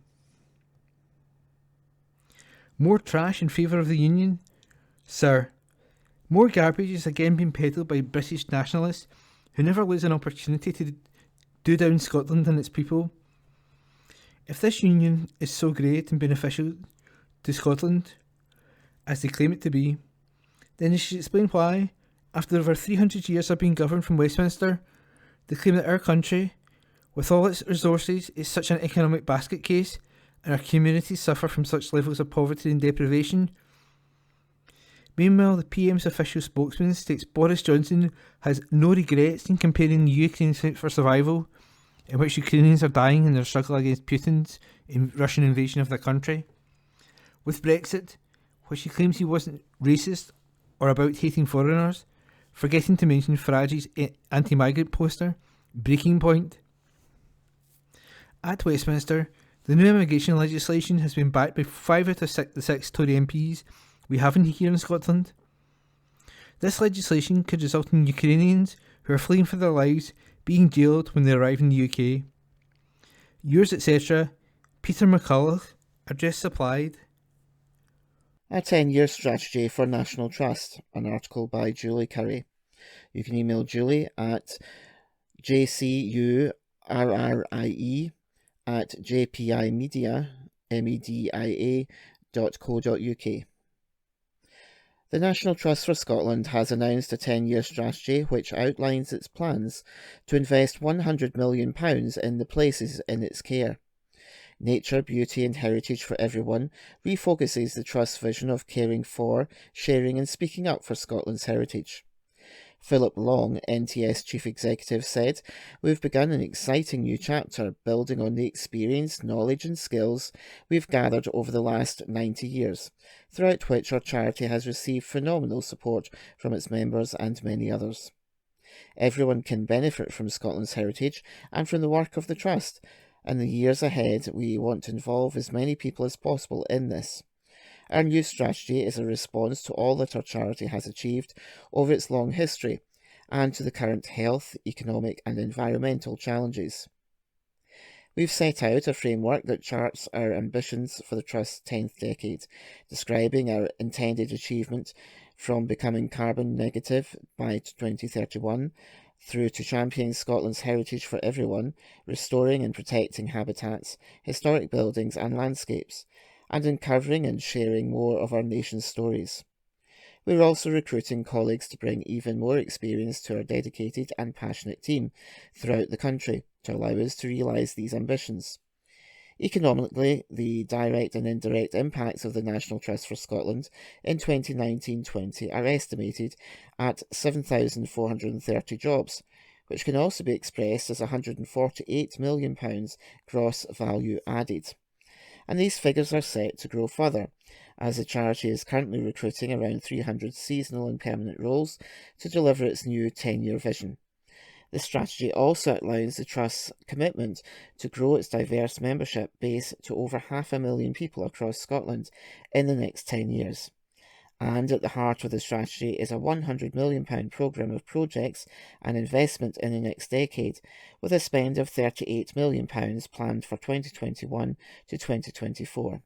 More trash in favour of the Union? Sir, more garbage is again being peddled by British nationalists who never lose an opportunity to do down Scotland and its people. If this union is so great and beneficial to Scotland, as they claim it to be, then they should explain why, after over 300 years of being governed from Westminster, they claim that our country, with all its resources, is such an economic basket case, and our communities suffer from such levels of poverty and deprivation. Meanwhile, the PM's official spokesman states Boris Johnson has no regrets in comparing Ukraine's fight for survival, in which Ukrainians are dying in their struggle against Putin's Russian invasion of their country, with Brexit, which he claims he wasn't racist or about hating foreigners, forgetting to mention Farage's anti-migrant poster, Breaking Point. At Westminster, the new immigration legislation has been backed by 5 out of the 6 Tory MPs we have here in Scotland. This legislation could result in Ukrainians who are fleeing for their lives being jailed when they arrive in the UK. Yours, etc., Peter McCulloch, address supplied. A 10-year strategy for National Trust, an article by Julie Curry. You can email Julie at jcurrie@jpimedia.co.uk. The National Trust for Scotland has announced a 10-year strategy which outlines its plans to invest £100 million in the places in its care. Nature, Beauty and Heritage for Everyone refocuses the Trust's vision of caring for, sharing and speaking up for Scotland's heritage. Philip Long, NTS Chief Executive, said, "We've begun an exciting new chapter, building on the experience, knowledge and skills we've gathered over the last 90 years, throughout which our charity has received phenomenal support from its members and many others. Everyone can benefit from Scotland's heritage and from the work of the Trust, and in the years ahead we want to involve as many people as possible in this. Our new strategy is a response to all that our charity has achieved over its long history and to the current health, economic and environmental challenges. We've set out a framework that charts our ambitions for the Trust's 10th decade, describing our intended achievement from becoming carbon negative by 2031 through to championing Scotland's heritage for everyone, restoring and protecting habitats, historic buildings and landscapes, and uncovering and sharing more of our nation's stories. We're also recruiting colleagues to bring even more experience to our dedicated and passionate team throughout the country to allow us to realise these ambitions. Economically, the direct and indirect impacts of the National Trust for Scotland in 2019-20 are estimated at 7,430 jobs, which can also be expressed as £148 million gross value added. And these figures are set to grow further, as the charity is currently recruiting around 300 seasonal and permanent roles to deliver its new 10-year vision. The strategy also outlines the Trust's commitment to grow its diverse membership base to over 500,000 people across Scotland in the next 10 years. And at the heart of the strategy is a £100 million programme of projects and investment in the next decade, with a spend of £38 million planned for 2021 to 2024.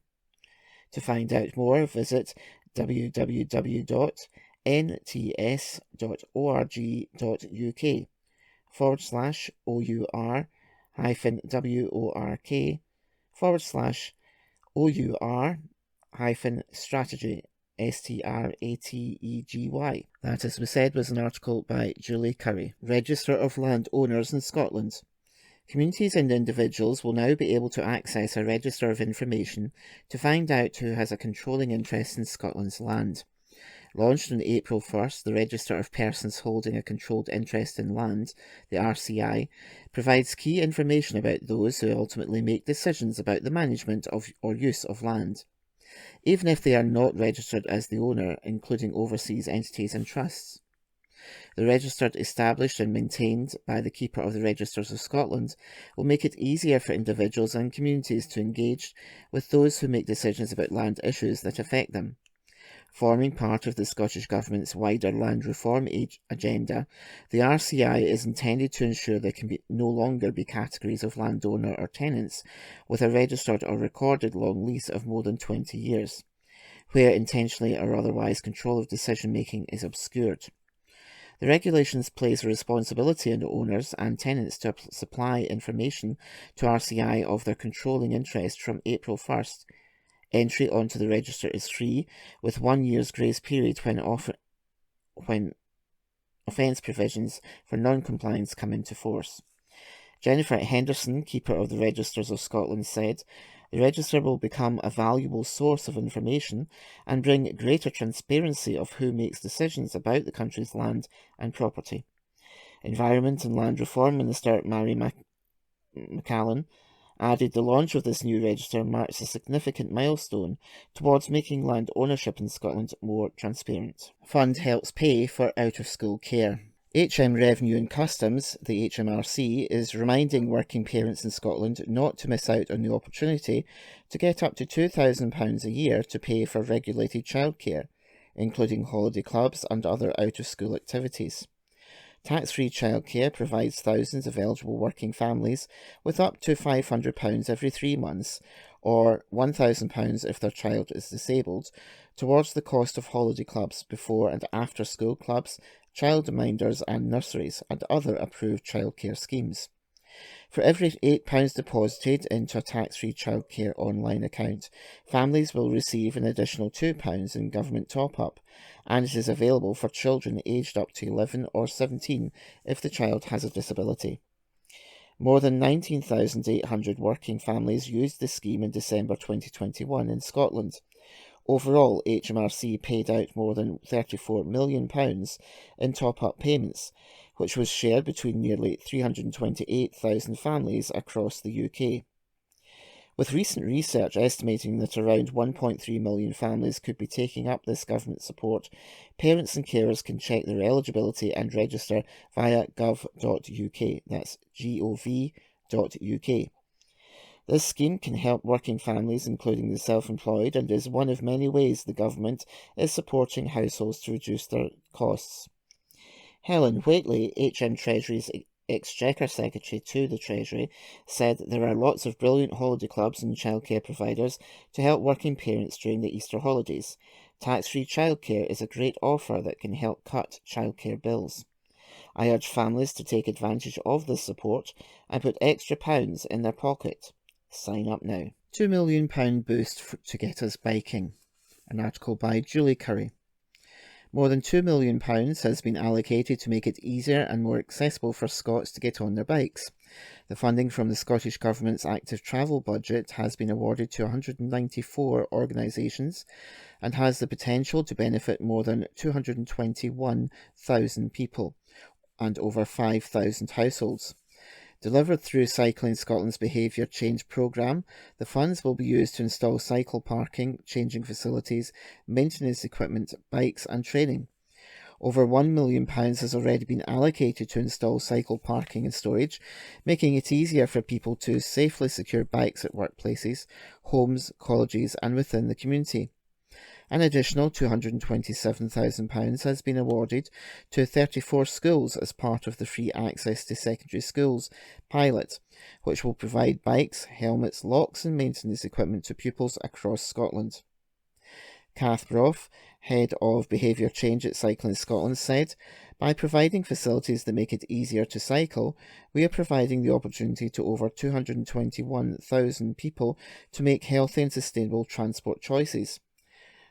To find out more, visit www.nts.org.uk/OUR-WOR-strategy. STRATEGY. That, as we said, was an article by Julie Curry. Register of Landowners in Scotland. Communities and individuals will now be able to access a register of information to find out who has a controlling interest in Scotland's land. Launched on April 1st, the Register of Persons Holding a Controlled Interest in Land, the RCI, provides key information about those who ultimately make decisions about the management of or use of land, even if they are not registered as the owner, including overseas entities and trusts. The register, established and maintained by the Keeper of the Registers of Scotland, will make it easier for individuals and communities to engage with those who make decisions about land issues that affect them. Forming part of the Scottish Government's wider land reform agenda, the RCI is intended to ensure there can no longer be categories of landowner or tenants with a registered or recorded long lease of more than 20 years, where intentionally or otherwise control of decision-making is obscured. The regulations place a responsibility on owners and tenants to supply information to RCI of their controlling interest from April 1st. Entry onto the register is free, with 1 year's grace period when offence provisions for non-compliance come into force. Jennifer Henderson, Keeper of the Registers of Scotland, said, "The register will become a valuable source of information and bring greater transparency of who makes decisions about the country's land and property." Environment and Land Reform Minister Mary McCallan added, "The launch of this new register marks a significant milestone towards making land ownership in Scotland more transparent." Fund helps pay for out-of-school care. HM Revenue and Customs, the HMRC, is reminding working parents in Scotland not to miss out on the opportunity to get up to £2,000 a year to pay for regulated childcare, including holiday clubs and other out-of-school activities. Tax-free childcare provides thousands of eligible working families with up to £500 every 3 months, or £1,000 if their child is disabled, towards the cost of holiday clubs before and after school clubs, childminders and nurseries, and other approved childcare schemes. For every £8 deposited into a tax-free childcare online account, families will receive an additional £2 in government top-up, and it is available for children aged up to 11 or 17 if the child has a disability. More than 19,800 working families used the scheme in December 2021 in Scotland. Overall, HMRC paid out more than £34 million in top-up payments, which was shared between nearly 328,000 families across the UK. With recent research estimating that around 1.3 million families could be taking up this government support, parents and carers can check their eligibility and register via gov.uk, that's gov.uk. This scheme can help working families, including the self-employed, and is one of many ways the government is supporting households to reduce their costs. Helen Whately, HM Treasury's Exchequer Secretary to the Treasury, said there are lots of brilliant holiday clubs and childcare providers to help working parents during the Easter holidays. Tax-free childcare is a great offer that can help cut childcare bills. I urge families to take advantage of this support and put extra pounds in their pocket. Sign up now. £2 million boost to get us biking. An article by Julie Curry. More than £2 million has been allocated to make it easier and more accessible for Scots to get on their bikes. The funding from the Scottish Government's active travel budget has been awarded to 194 organisations and has the potential to benefit more than 221,000 people and over 5,000 households. Delivered through Cycling Scotland's Behaviour Change Programme, the funds will be used to install cycle parking, changing facilities, maintenance equipment, bikes and training. Over £1 million has already been allocated to install cycle parking and storage, making it easier for people to safely secure bikes at workplaces, homes, colleges and within the community. An additional £227,000 has been awarded to 34 schools as part of the Free Access to Secondary Schools pilot, which will provide bikes, helmets, locks and maintenance equipment to pupils across Scotland. Kath Brough, Head of Behaviour Change at Cycling Scotland, said, "By providing facilities that make it easier to cycle, we are providing the opportunity to over 221,000 people to make healthy and sustainable transport choices.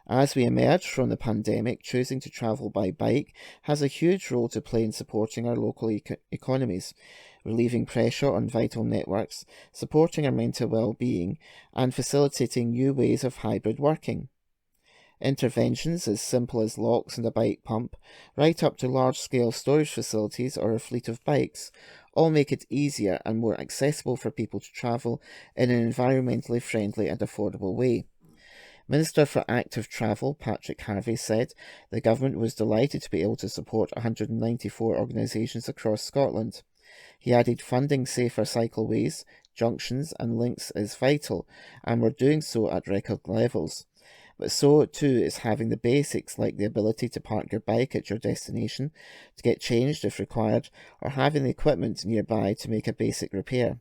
As we emerge from the pandemic, choosing to travel by bike has a huge role to play in supporting our local economies, relieving pressure on vital networks, supporting our mental well-being, and facilitating new ways of hybrid working. Interventions as simple as locks and a bike pump, right up to large-scale storage facilities or a fleet of bikes, all make it easier and more accessible for people to travel in an environmentally friendly and affordable way." Minister for Active Travel, Patrick Harvey, said the government was delighted to be able to support 194 organisations across Scotland. He added funding safer cycleways, junctions and links is vital, and we're doing so at record levels. But so too is having the basics like the ability to park your bike at your destination, to get changed if required, or having the equipment nearby to make a basic repair.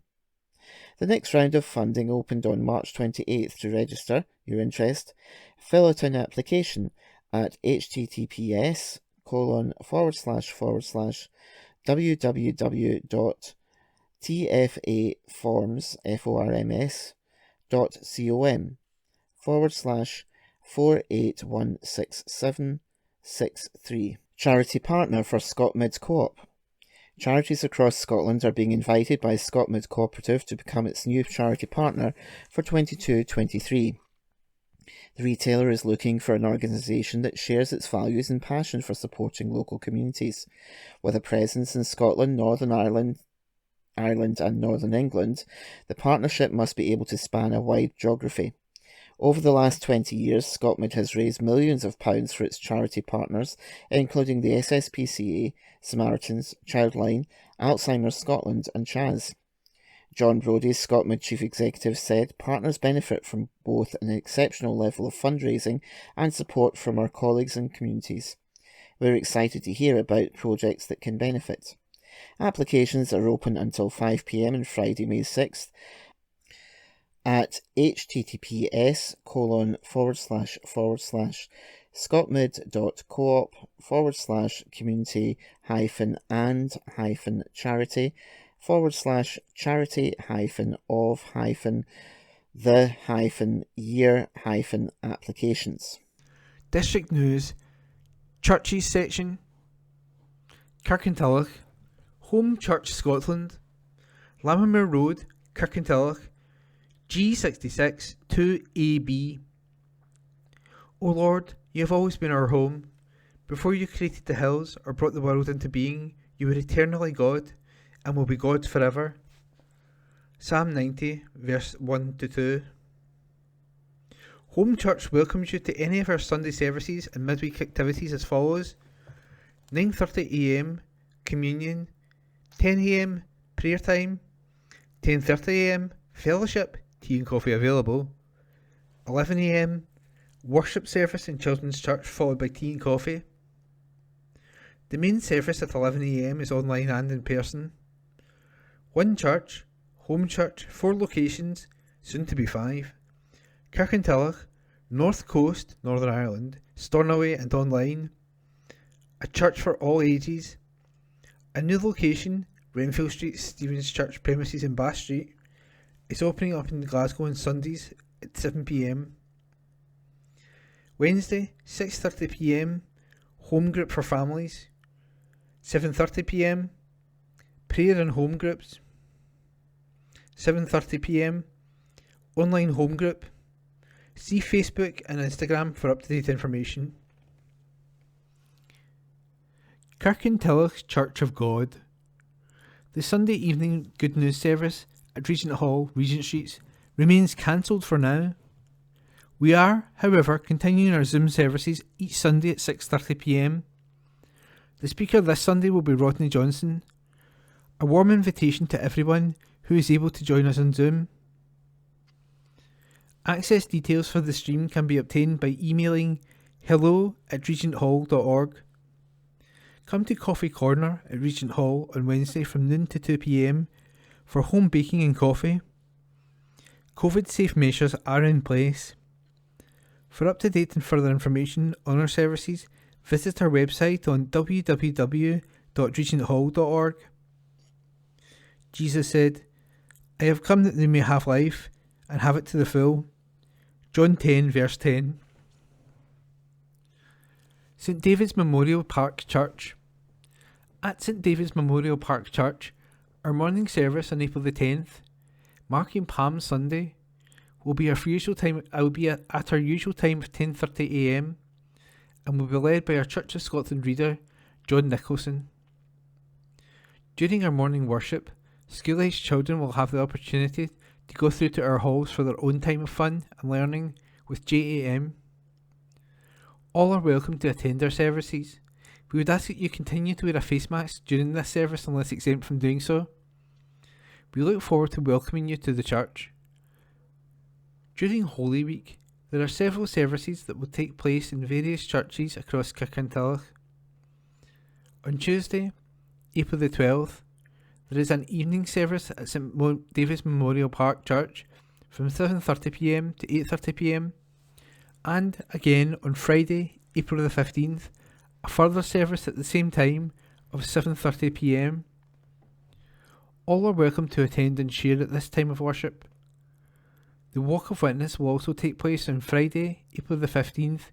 The next round of funding opened on March 28th. To register your interest, fill out an application at https://www.tfaforms.com/48166763. Charity partner for ScotMid Co-op. Charities across Scotland are being invited by ScotMid Cooperative to become its new charity partner for 22-23. The retailer is looking for an organisation that shares its values and passion for supporting local communities. With a presence in Scotland, Northern Ireland and Northern England, the partnership must be able to span a wide geography. Over the last 20 years, ScotMid has raised millions of pounds for its charity partners, including the SSPCA, Samaritans, Childline, Alzheimer's Scotland and Chaz. John Brodie, ScotMid Chief Executive, said partners benefit from both an exceptional level of fundraising and support from our colleagues and communities. We're excited to hear about projects that can benefit. Applications are open until 5 p.m. on Friday, May 6th. At https://scotmid.coop/community-and-charity/the-year-applications. District News, Churches section, Kirkintilloch, Home Church Scotland, Lammermuir Road, Kirkintilloch, G66 2AB, O Lord, you have always been our home. Before you created the hills or brought the world into being, you were eternally God and will be God forever. Psalm 90, verse 1-2. Home Church welcomes you to any of our Sunday services and midweek activities as follows: 9:30 a.m. Communion, 10 a.m. Prayer time, 10:30 a.m. Fellowship, tea and coffee available, 11 a.m. Worship service in Children's Church followed by tea and coffee. The main service at 11 a.m. is online and in person. One church, Home Church, 4 locations, soon to be 5. Kirkintilloch, North Coast, Northern Ireland, Stornoway and online. A church for all ages. A new location, Renfield Street, Stephen's Church premises in Bath Street, is opening up in Glasgow on Sundays at 7 p.m. Wednesday, 6:30 p.m, home group for families. 7:30 p.m, prayer and home groups. 7:30 p.m, online home group. See Facebook and Instagram for up-to-date information. Kirkintilloch Church of God. The Sunday evening Good News service at Regent Hall, Regent Street, remains cancelled for now. We are, however, continuing our Zoom services each Sunday at 6:30 p.m. The speaker this Sunday will be Rodney Johnson. A warm invitation to everyone who is able to join us on Zoom. Access details for the stream can be obtained by emailing hello@regenthall.org. Come to Coffee Corner at Regent Hall on Wednesday from noon to 2 p.m. for home baking and coffee. COVID-safe measures are in place. For up-to-date and further information on our services, visit our website on www.regenthall.org. Jesus said, "I have come that they may have life, and have it to the full." John 10, verse 10. St David's Memorial Park Church. At St David's Memorial Park Church, our morning service on April the 10th, marking Palm Sunday, will be our usual time. I will be at our usual time of 10:30 a.m. and will be led by our Church of Scotland reader, John Nicholson. During our morning worship, school-aged children will have the opportunity to go through to our halls for their own time of fun and learning with JAM. All are welcome to attend our services. We would ask that you continue to wear a face mask during this service unless exempt from doing so. We look forward to welcoming you to the church. During Holy Week, there are several services that will take place in various churches across Kirkintilloch. On Tuesday, April the 12th, there is an evening service at St David's Memorial Park Church from 7:30 p.m. to 8:30 p.m. and again on Friday, April the 15th, a further service at the same time of 7:30 p.m. All are welcome to attend and share at this time of worship. The Walk of Witness will also take place on Friday, April the 15th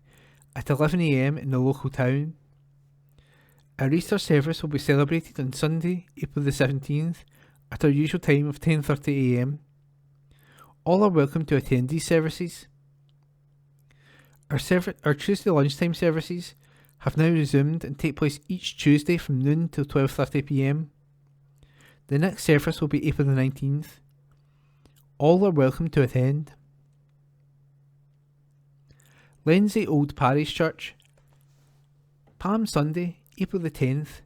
at 11 a.m. in the local town. Our Easter service will be celebrated on Sunday, April the 17th at our usual time of 10:30 a.m. All are welcome to attend these services. Our Tuesday lunchtime services have now resumed and take place each Tuesday from noon till 12:30 p.m. The next service will be April the 19th. All are welcome to attend. Lenzie Old Parish Church. Palm Sunday, April the 10th.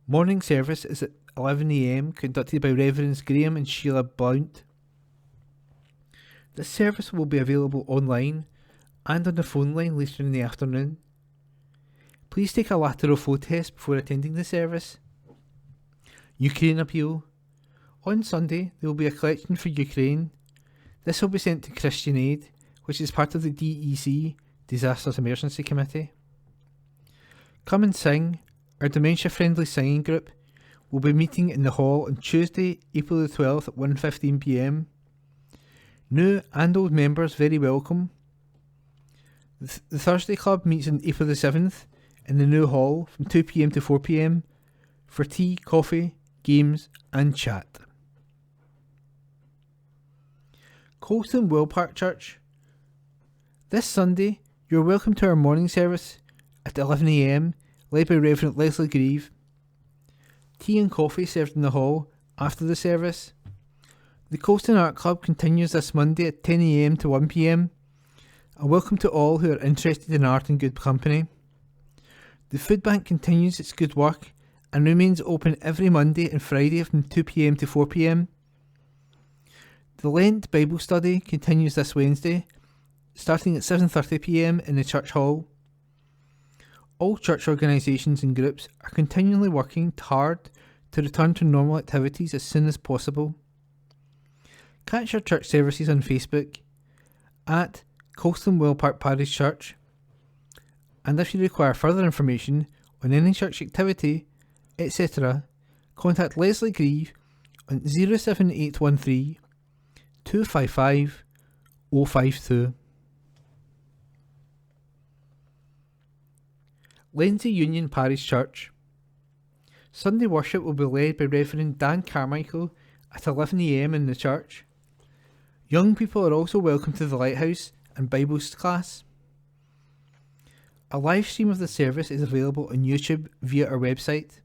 Morning service is at 11 a.m. conducted by Reverends Graham and Sheila Blount. This service will be available online and on the phone line later in the afternoon. Please take a lateral flow test before attending the service. Ukraine Appeal. On Sunday, there will be a collection for Ukraine. This will be sent to Christian Aid, which is part of the DEC, Disasters Emergency Committee. Come and Sing, our dementia-friendly singing group, will be meeting in the hall on Tuesday, April the 12th at 1:15 p.m. New and old members very welcome. The Thursday Club meets on April the 7th in the new hall from 2 p.m. to 4 p.m. for tea, coffee, games and chat. Colston Will Park Church. This Sunday, You are welcome to our morning service at 11 a.m, led by Reverend Leslie Grieve. Tea and coffee served in the hall after the service. The Colston Art Club continues this Monday at 10 a.m. to 1 p.m. A welcome to all who are interested in art and good company. The food bank continues its good work and remains open every Monday and Friday from 2 p.m. to 4 p.m. The Lent Bible study continues this Wednesday, starting at 7:30 p.m. in the church hall. All church organisations and groups are continually working hard to return to normal activities as soon as possible. Catch our church services on Facebook at Colston Well Park Parish Church, and if you require further information on any church activity, etc., contact Leslie Grieve on 07813 255 052. Lenzie Union Parish Church. Sunday worship will be led by Reverend Dan Carmichael at 11 a.m. in the church. Young people are also welcome to the Lighthouse and Bible class. A live stream of the service is available on YouTube via our website.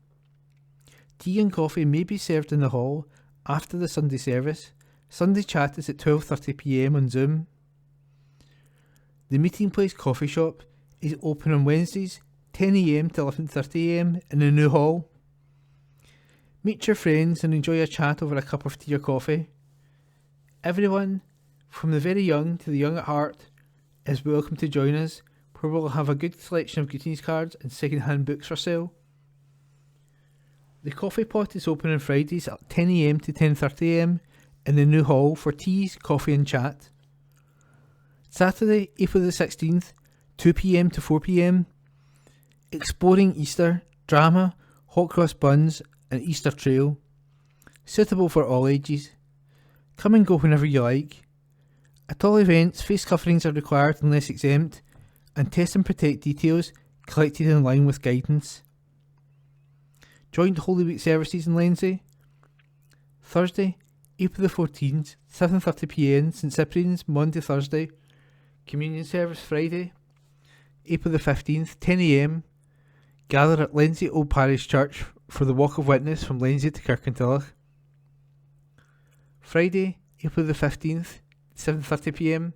Tea and coffee may be served in the hall after the Sunday service. Sunday chat is at 12:30 p.m. on Zoom. The Meeting Place Coffee Shop is open on Wednesdays 10 a.m. to 11:30 a.m. in the new hall. Meet your friends and enjoy a chat over a cup of tea or coffee. Everyone, from the very young to the young at heart, is welcome to join us, where we'll have a good selection of greetings cards and second-hand books for sale. The coffee pot is open on Fridays at 10 a.m. to 10:30 a.m. in the new hall for teas, coffee and chat. Saturday, April the 16th, 2 p.m. to 4 p.m. Exploring Easter, drama, hot cross buns and Easter trail. Suitable for all ages. Come and go whenever you like. At all events, face coverings are required unless exempt, and test and protect details collected in line with guidance. Joint Holy Week services in Lenzie. Thursday, April the 14th, 7:30 p.m. St Cyprian's, Monday, Thursday. Communion service Friday, April the 15th, 10 a.m. Gather at Lenzie Old Parish Church for the Walk of Witness from Lenzie to Kirkintilloch. Friday, April the 15th, 7:30 p.m.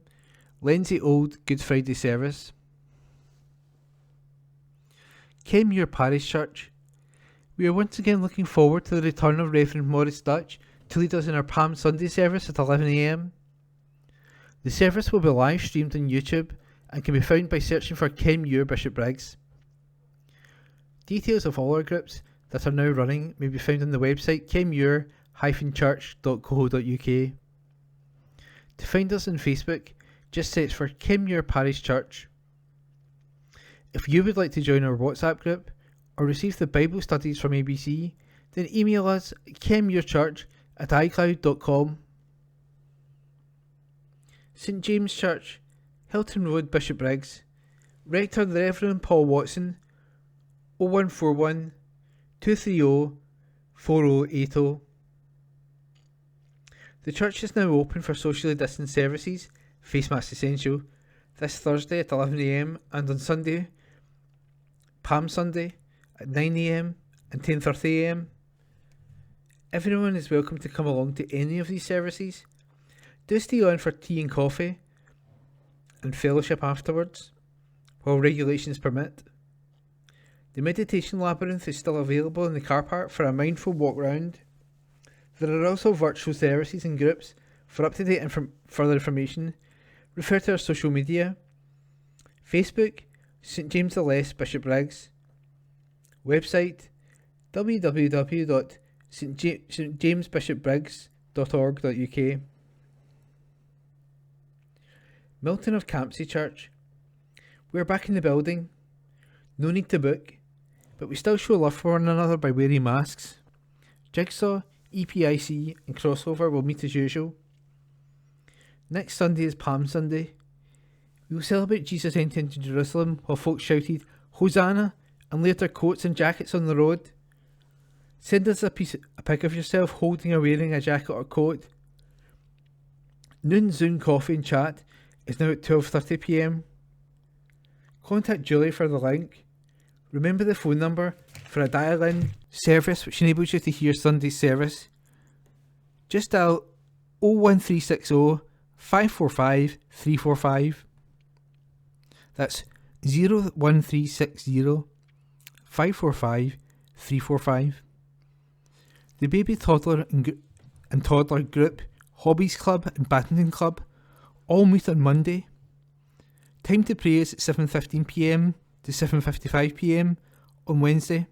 Lenzie Old Good Friday service. Kenmure Parish Church. We are once again looking forward to the return of Reverend Maurice Dutch to lead us in our Palm Sunday service at 11 a.m. The service will be live streamed on YouTube and can be found by searching for Kenmure Bishopbriggs. Details of all our groups that are now running may be found on the website kenmure-church.co.uk. To find us on Facebook, just search for Kenmure Parish Church. If you would like to join our WhatsApp group or receive the Bible studies from ABC, then email us at kenmurechurch@icloud.com. St James Church, Hilton Road, Bishopbriggs. Rector the Reverend Paul Watson, 0141 230 4080. The church is now open for socially distanced services, face mask essential, this Thursday at 11 a.m. and on Sunday, Palm Sunday, at 9 a.m. and 10:30 a.m. Everyone is welcome to come along to any of these services. Do stay on for tea and coffee and fellowship afterwards, while regulations permit. The meditation labyrinth is still available in the car park for a mindful walk round. There are also virtual services and groups. For up-to-date further information, refer to our social media. Facebook, St James the Less, Bishopbriggs. Website, www.stjamesbishopbriggs.org.uk. Milton of Campsie Church. We are back in the building. No need to book, but we still show love for one another by wearing masks. Jigsaw, EPIC and Crossover will meet as usual. Next Sunday is Palm Sunday. We will celebrate Jesus entering into Jerusalem while folks shouted Hosanna and laid their coats and jackets on the road. Send us a pic of yourself holding or wearing a jacket or coat. Noon Zoom coffee and chat is now at 12:30 p.m. Contact Julie for the link. Remember the phone number for a dial-in service which enables you to hear Sunday's service. Just dial 01360 545 345. That's 01360 545 345. The Baby, Toddler and Toddler Group, Hobbies Club and Badminton Club all meet on Monday. Time to pray is at 7:15pm to 7:55pm on Wednesday.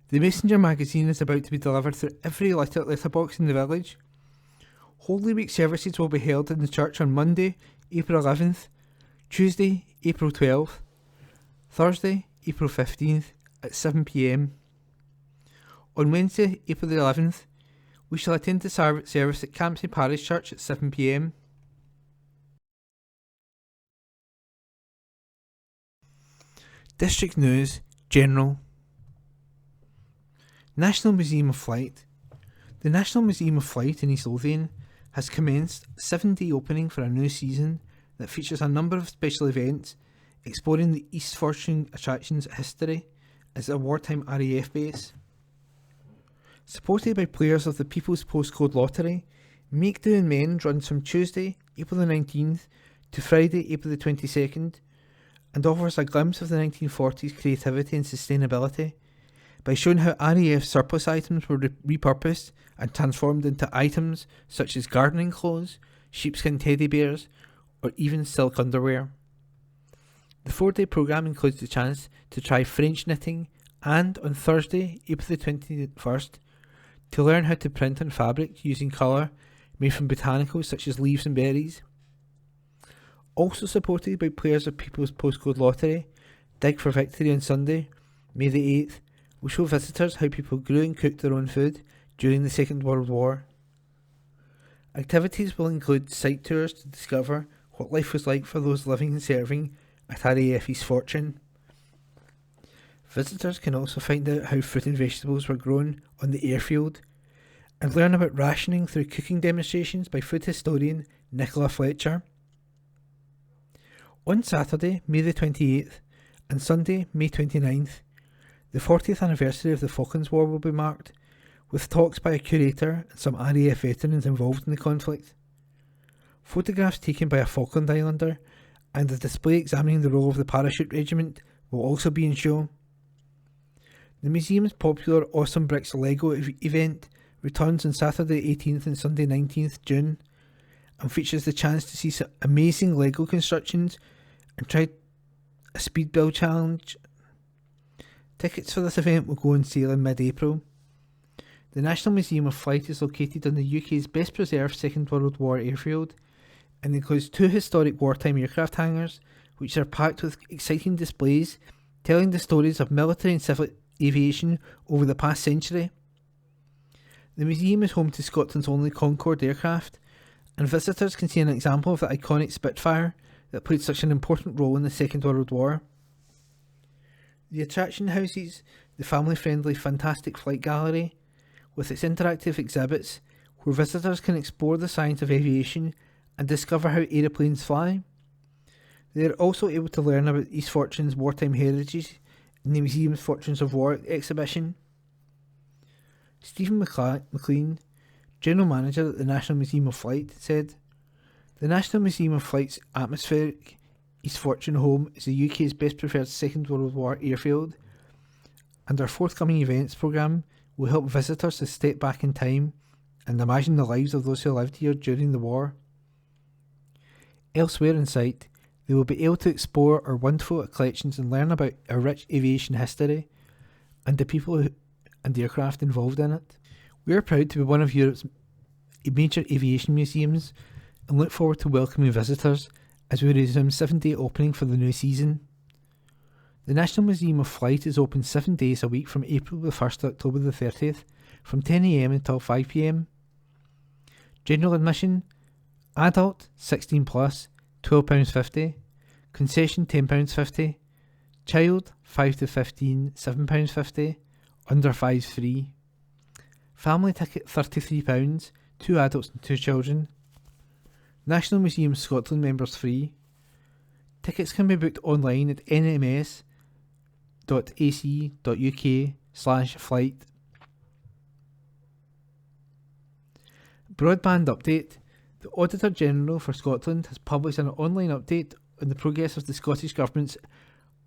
The Messenger magazine is about to be delivered through every letterbox in the village. Holy Week services will be held in the church on Monday, April 11th, Tuesday, April 12th, Thursday, April 15th at 7pm. On Wednesday, April the 11th, we shall attend the service at Campsie Parish Church at 7pm. District News General. National Museum of Flight. The National Museum of Flight in East Lothian has commenced a 7-day opening for a new season that features a number of special events exploring the East Fortune attractions history as a wartime RAF base. Supported by players of the People's Postcode Lottery, Make Do and Mend runs from Tuesday, April the 19th to Friday, April the 22nd, and offers a glimpse of the 1940s creativity and sustainability by showing how RAF surplus items were repurposed and transformed into items such as gardening clothes, sheepskin teddy bears, or even silk underwear. The 4-day programme includes the chance to try French knitting and, on Thursday, April the 21st, to learn how to print on fabric using colour made from botanicals such as leaves and berries. Also supported by players of People's Postcode Lottery, Dig for Victory on Sunday, May the 8th, will show visitors how people grew and cooked their own food during the Second World War. Activities will include site tours to discover what life was like for those living and serving at RAF East Fortune. Visitors can also find out how fruit and vegetables were grown on the airfield and learn about rationing through cooking demonstrations by food historian Nicola Fletcher. On Saturday, May the 28th, and Sunday, May 29th, the 40th anniversary of the Falklands War will be marked, with talks by a curator and some RAF veterans involved in the conflict. Photographs taken by a Falkland Islander and a display examining the role of the parachute regiment will also be in show. The museum's popular Awesome Bricks Lego event returns on Saturday 18th and Sunday 19th June and features the chance to see some amazing Lego constructions and try a speed build challenge. Tickets for this event will go on sale in mid-April. The National Museum of Flight is located on the UK's best preserved Second World War airfield and includes 2 historic wartime aircraft hangars which are packed with exciting displays telling the stories of military and civil aviation over the past century. The museum is home to Scotland's only Concorde aircraft, and visitors can see an example of the iconic Spitfire that played such an important role in the Second World War. The attraction houses the family-friendly Fantastic Flight Gallery, with its interactive exhibits where visitors can explore the science of aviation and discover how aeroplanes fly. They are also able to learn about East Fortune's wartime heritage in the museum's Fortunes of War exhibition. Stephen McLean, General Manager at the National Museum of Flight, said, "The National Museum of Flight's atmospheric East Fortune home is the UK's best preferred Second World War airfield, and our forthcoming events programme will help visitors to step back in time and imagine the lives of those who lived here during the war." Elsewhere in site, they will be able to explore our wonderful collections and learn about our rich aviation history and the people and aircraft involved in it. We are proud to be one of Europe's major aviation museums and look forward to welcoming visitors as we resume 7-day opening for the new season. The National Museum of Flight is open 7 days a week from April the 1st to October the 30th from 10 AM until 5 PM. General admission, adult 16 plus, £12.50, concession £10.50, child 5 to 15 £7.50, under 5 free. Family ticket £33, 2 adults and 2 children. National Museum Scotland members free. Tickets can be booked online at nms.ac.uk/flight. Broadband update. The Auditor General for Scotland has published an online update on the progress of the Scottish Government's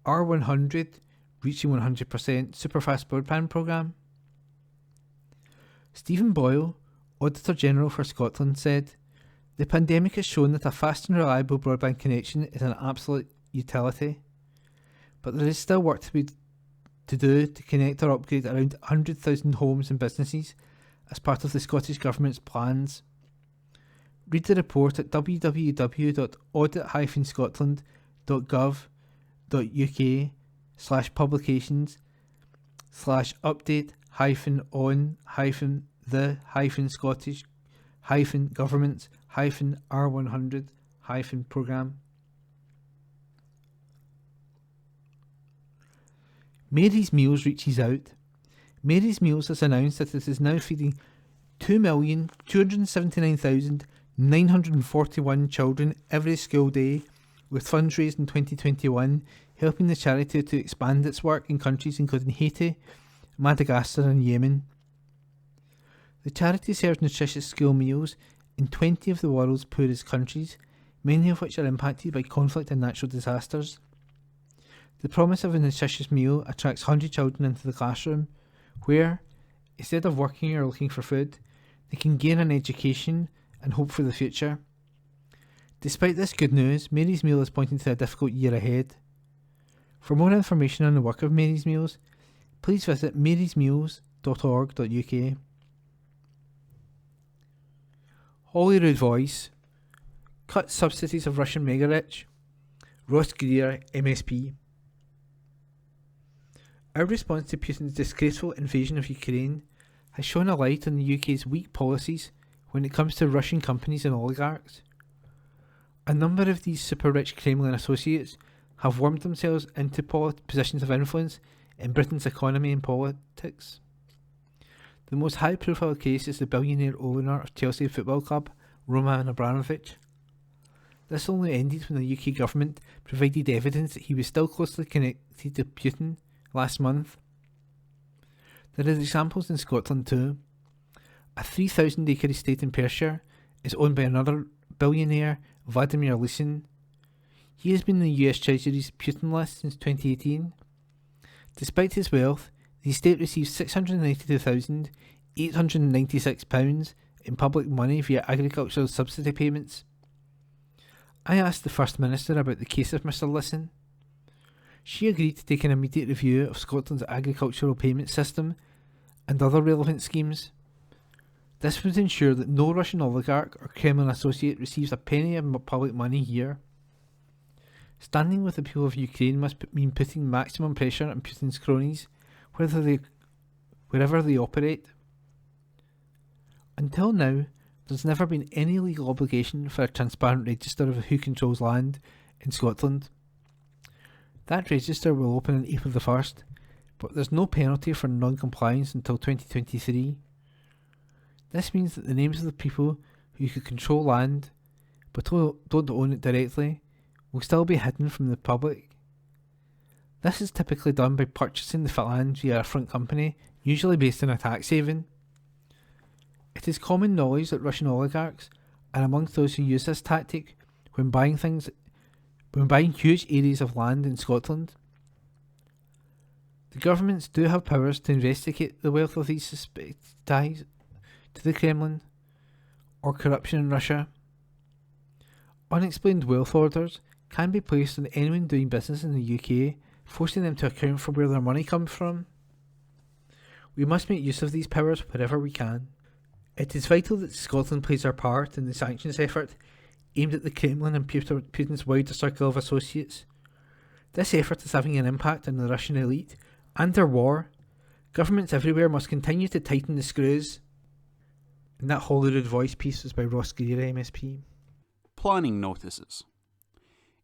R100 Reaching 100% Superfast Broadband programme. Stephen Boyle, Auditor General for Scotland, said, "The pandemic has shown that a fast and reliable broadband connection is an absolute utility, but there is still work to do to connect or upgrade around 100,000 homes and businesses as part of the Scottish Government's plans." Read the report at www.audit-uk/publications/update-on-the-Scottish-government's-R100 Mary's Meals reaches out. Mary's Meals has announced that it is now feeding 2,279,941 children every school day, with funds raised in 2021 helping the charity to expand its work in countries including Haiti, Madagascar and Yemen. The charity serves nutritious school meals in 20 of the world's poorest countries, many of which are impacted by conflict and natural disasters. The promise of a nutritious meal attracts hungry children into the classroom, where, instead of working or looking for food, they can gain an education and hope for the future. Despite this good news, Mary's Meal is pointing to a difficult year ahead. For more information on the work of Mary's Meals, please visit marysmeals.org.uk. Holyrood Voice. Cut subsidies of Russian mega-rich. Ross Greer, MSP. Our response to Putin's disgraceful invasion of Ukraine has shone a light on the UK's weak policies when it comes to Russian companies and oligarchs. A number of these super-rich Kremlin associates have wormed themselves into positions of influence in Britain's economy and politics. The most high-profile case is the billionaire owner of Chelsea Football Club, Roman Abramovich. This only ended when the UK government provided evidence that he was still closely connected to Putin last month. There are examples in Scotland too. A 3,000-acre estate in Perthshire is owned by another billionaire, Vladimir Lysin. He has been in the US Treasury's Putin list since 2018. Despite his wealth, the estate receives £692,896 in public money via agricultural subsidy payments. I asked the First Minister about the case of Mr Lysin. She agreed to take an immediate review of Scotland's agricultural payment system and other relevant schemes. This would ensure that no Russian oligarch or Kremlin associate receives a penny of public money here. Standing with the people of Ukraine must mean putting maximum pressure on Putin's cronies, wherever they operate. Until now, there's never been any legal obligation for a transparent register of who controls land in Scotland. That register will open on April the 1st, but there's no penalty for non-compliance until 2023. This means that the names of the people who could control land, but don't own it directly, will still be hidden from the public. This is typically done by purchasing the land via a front company, usually based in a tax haven. It is common knowledge that Russian oligarchs are amongst those who use this tactic when buying huge areas of land in Scotland. The governments do have powers to investigate the wealth of these suspected ties to the Kremlin or corruption in Russia. Unexplained wealth orders can be placed on anyone doing business in the UK, forcing them to account for where their money comes from. We must make use of these powers wherever we can. It is vital that Scotland plays our part in the sanctions effort aimed at the Kremlin and Putin's wider circle of associates. This effort is having an impact on the Russian elite and their war. Governments everywhere must continue to tighten the screws. And that Holyrood Voice piece was by Ross Greer, MSP. Planning notices.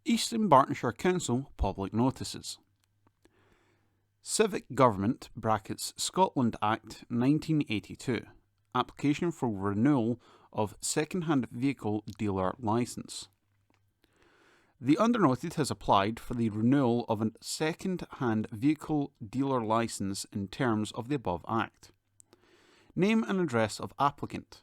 Eastern Bartonshire Council public notices. Civic Government (Scotland Act 1982) application for renewal of second-hand vehicle dealer licence. The undernoted has applied for the renewal of a second-hand vehicle dealer licence in terms of the above Act. Name and address of applicant: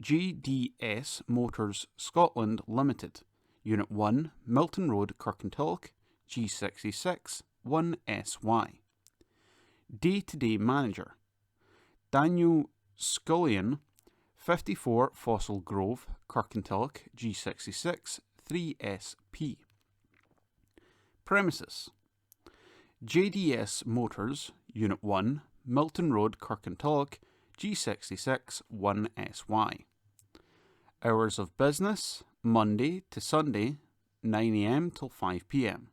GDS Motors Scotland Limited, Unit 1, Milton Road, Kirkintilloch, G66 1SY. Day-to-day manager: Daniel Scullion, 54 Fossil Grove, Kirkintilloch, G66 3SP. Premises: JDS Motors, Unit 1, Milton Road, Kirkintilloch, G66 1SY. Hours of business: Monday to Sunday, 9 AM till 5 PM.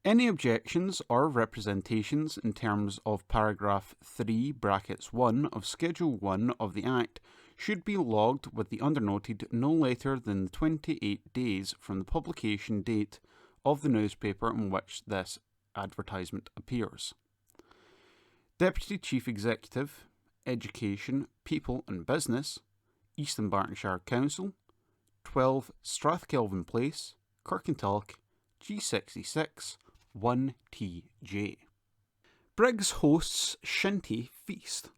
Any objections or representations in terms of paragraph 3 brackets 1 of Schedule 1 of the Act should be logged with the undernoted no later than 28 days from the publication date of the newspaper in which this advertisement appears. Deputy Chief Executive, Education, People and Business, East Bartonshire Council, 12 Strathkelvin Place, Kirkintilloch, G66 1TJ. Briggs hosts Shinty Feast.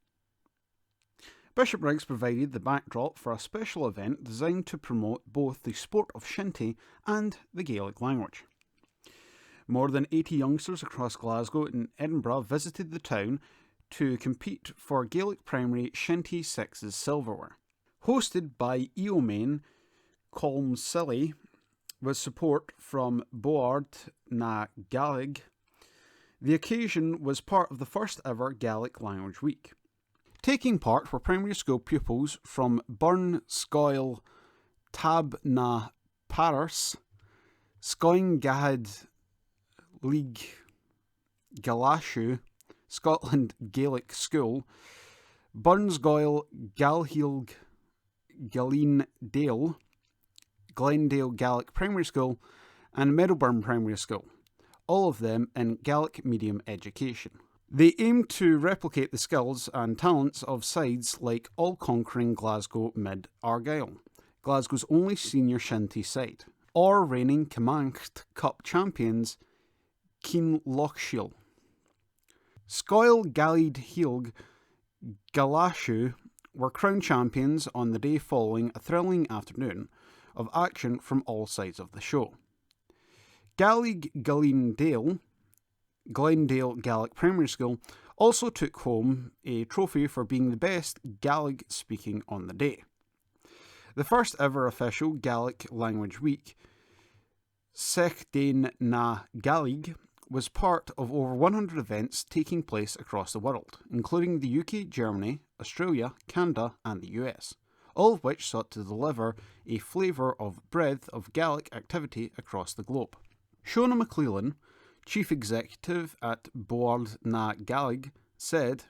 Bishopbriggs provided the backdrop for a special event designed to promote both the sport of shinty and the Gaelic language. More than 80 youngsters across Glasgow and Edinburgh visited the town to compete for Gaelic Primary Shinty Sixes silverware. Hosted by Eomain Colmcille, with support from Board na Gaelig, the occasion was part of the first ever Gaelic Language Week. Taking part were primary school pupils from Burn Scoil Tab na Paris, Scoin Gahad League Galashu Scotland Gaelic School, Burnsgoyle Galhielg Galeen Dale, Glendale Gaelic Primary School, and Middleburn Primary School, all of them in Gaelic medium education. They aim to replicate the skills and talents of sides like all-conquering Glasgow Mid Argyll, Glasgow's only senior shinty side, or reigning Camancht Cup champions Kinlochshiel. Scoil Galid Hielg Galashu were crowned champions on the day following a thrilling afternoon of action from all sides of the show. Gaelig Glendale Gaelic Primary School also took home a trophy for being the best Gaelic speaking on the day. The first ever official Gaelic Language Week, Sechdain na Gaelig, was part of over 100 events taking place across the world, including the UK, Germany, Australia, Canada and the US, all of which sought to deliver a flavour of breadth of Gaelic activity across the globe. Shona McClellan, Chief Executive at Board na Gaelig, said,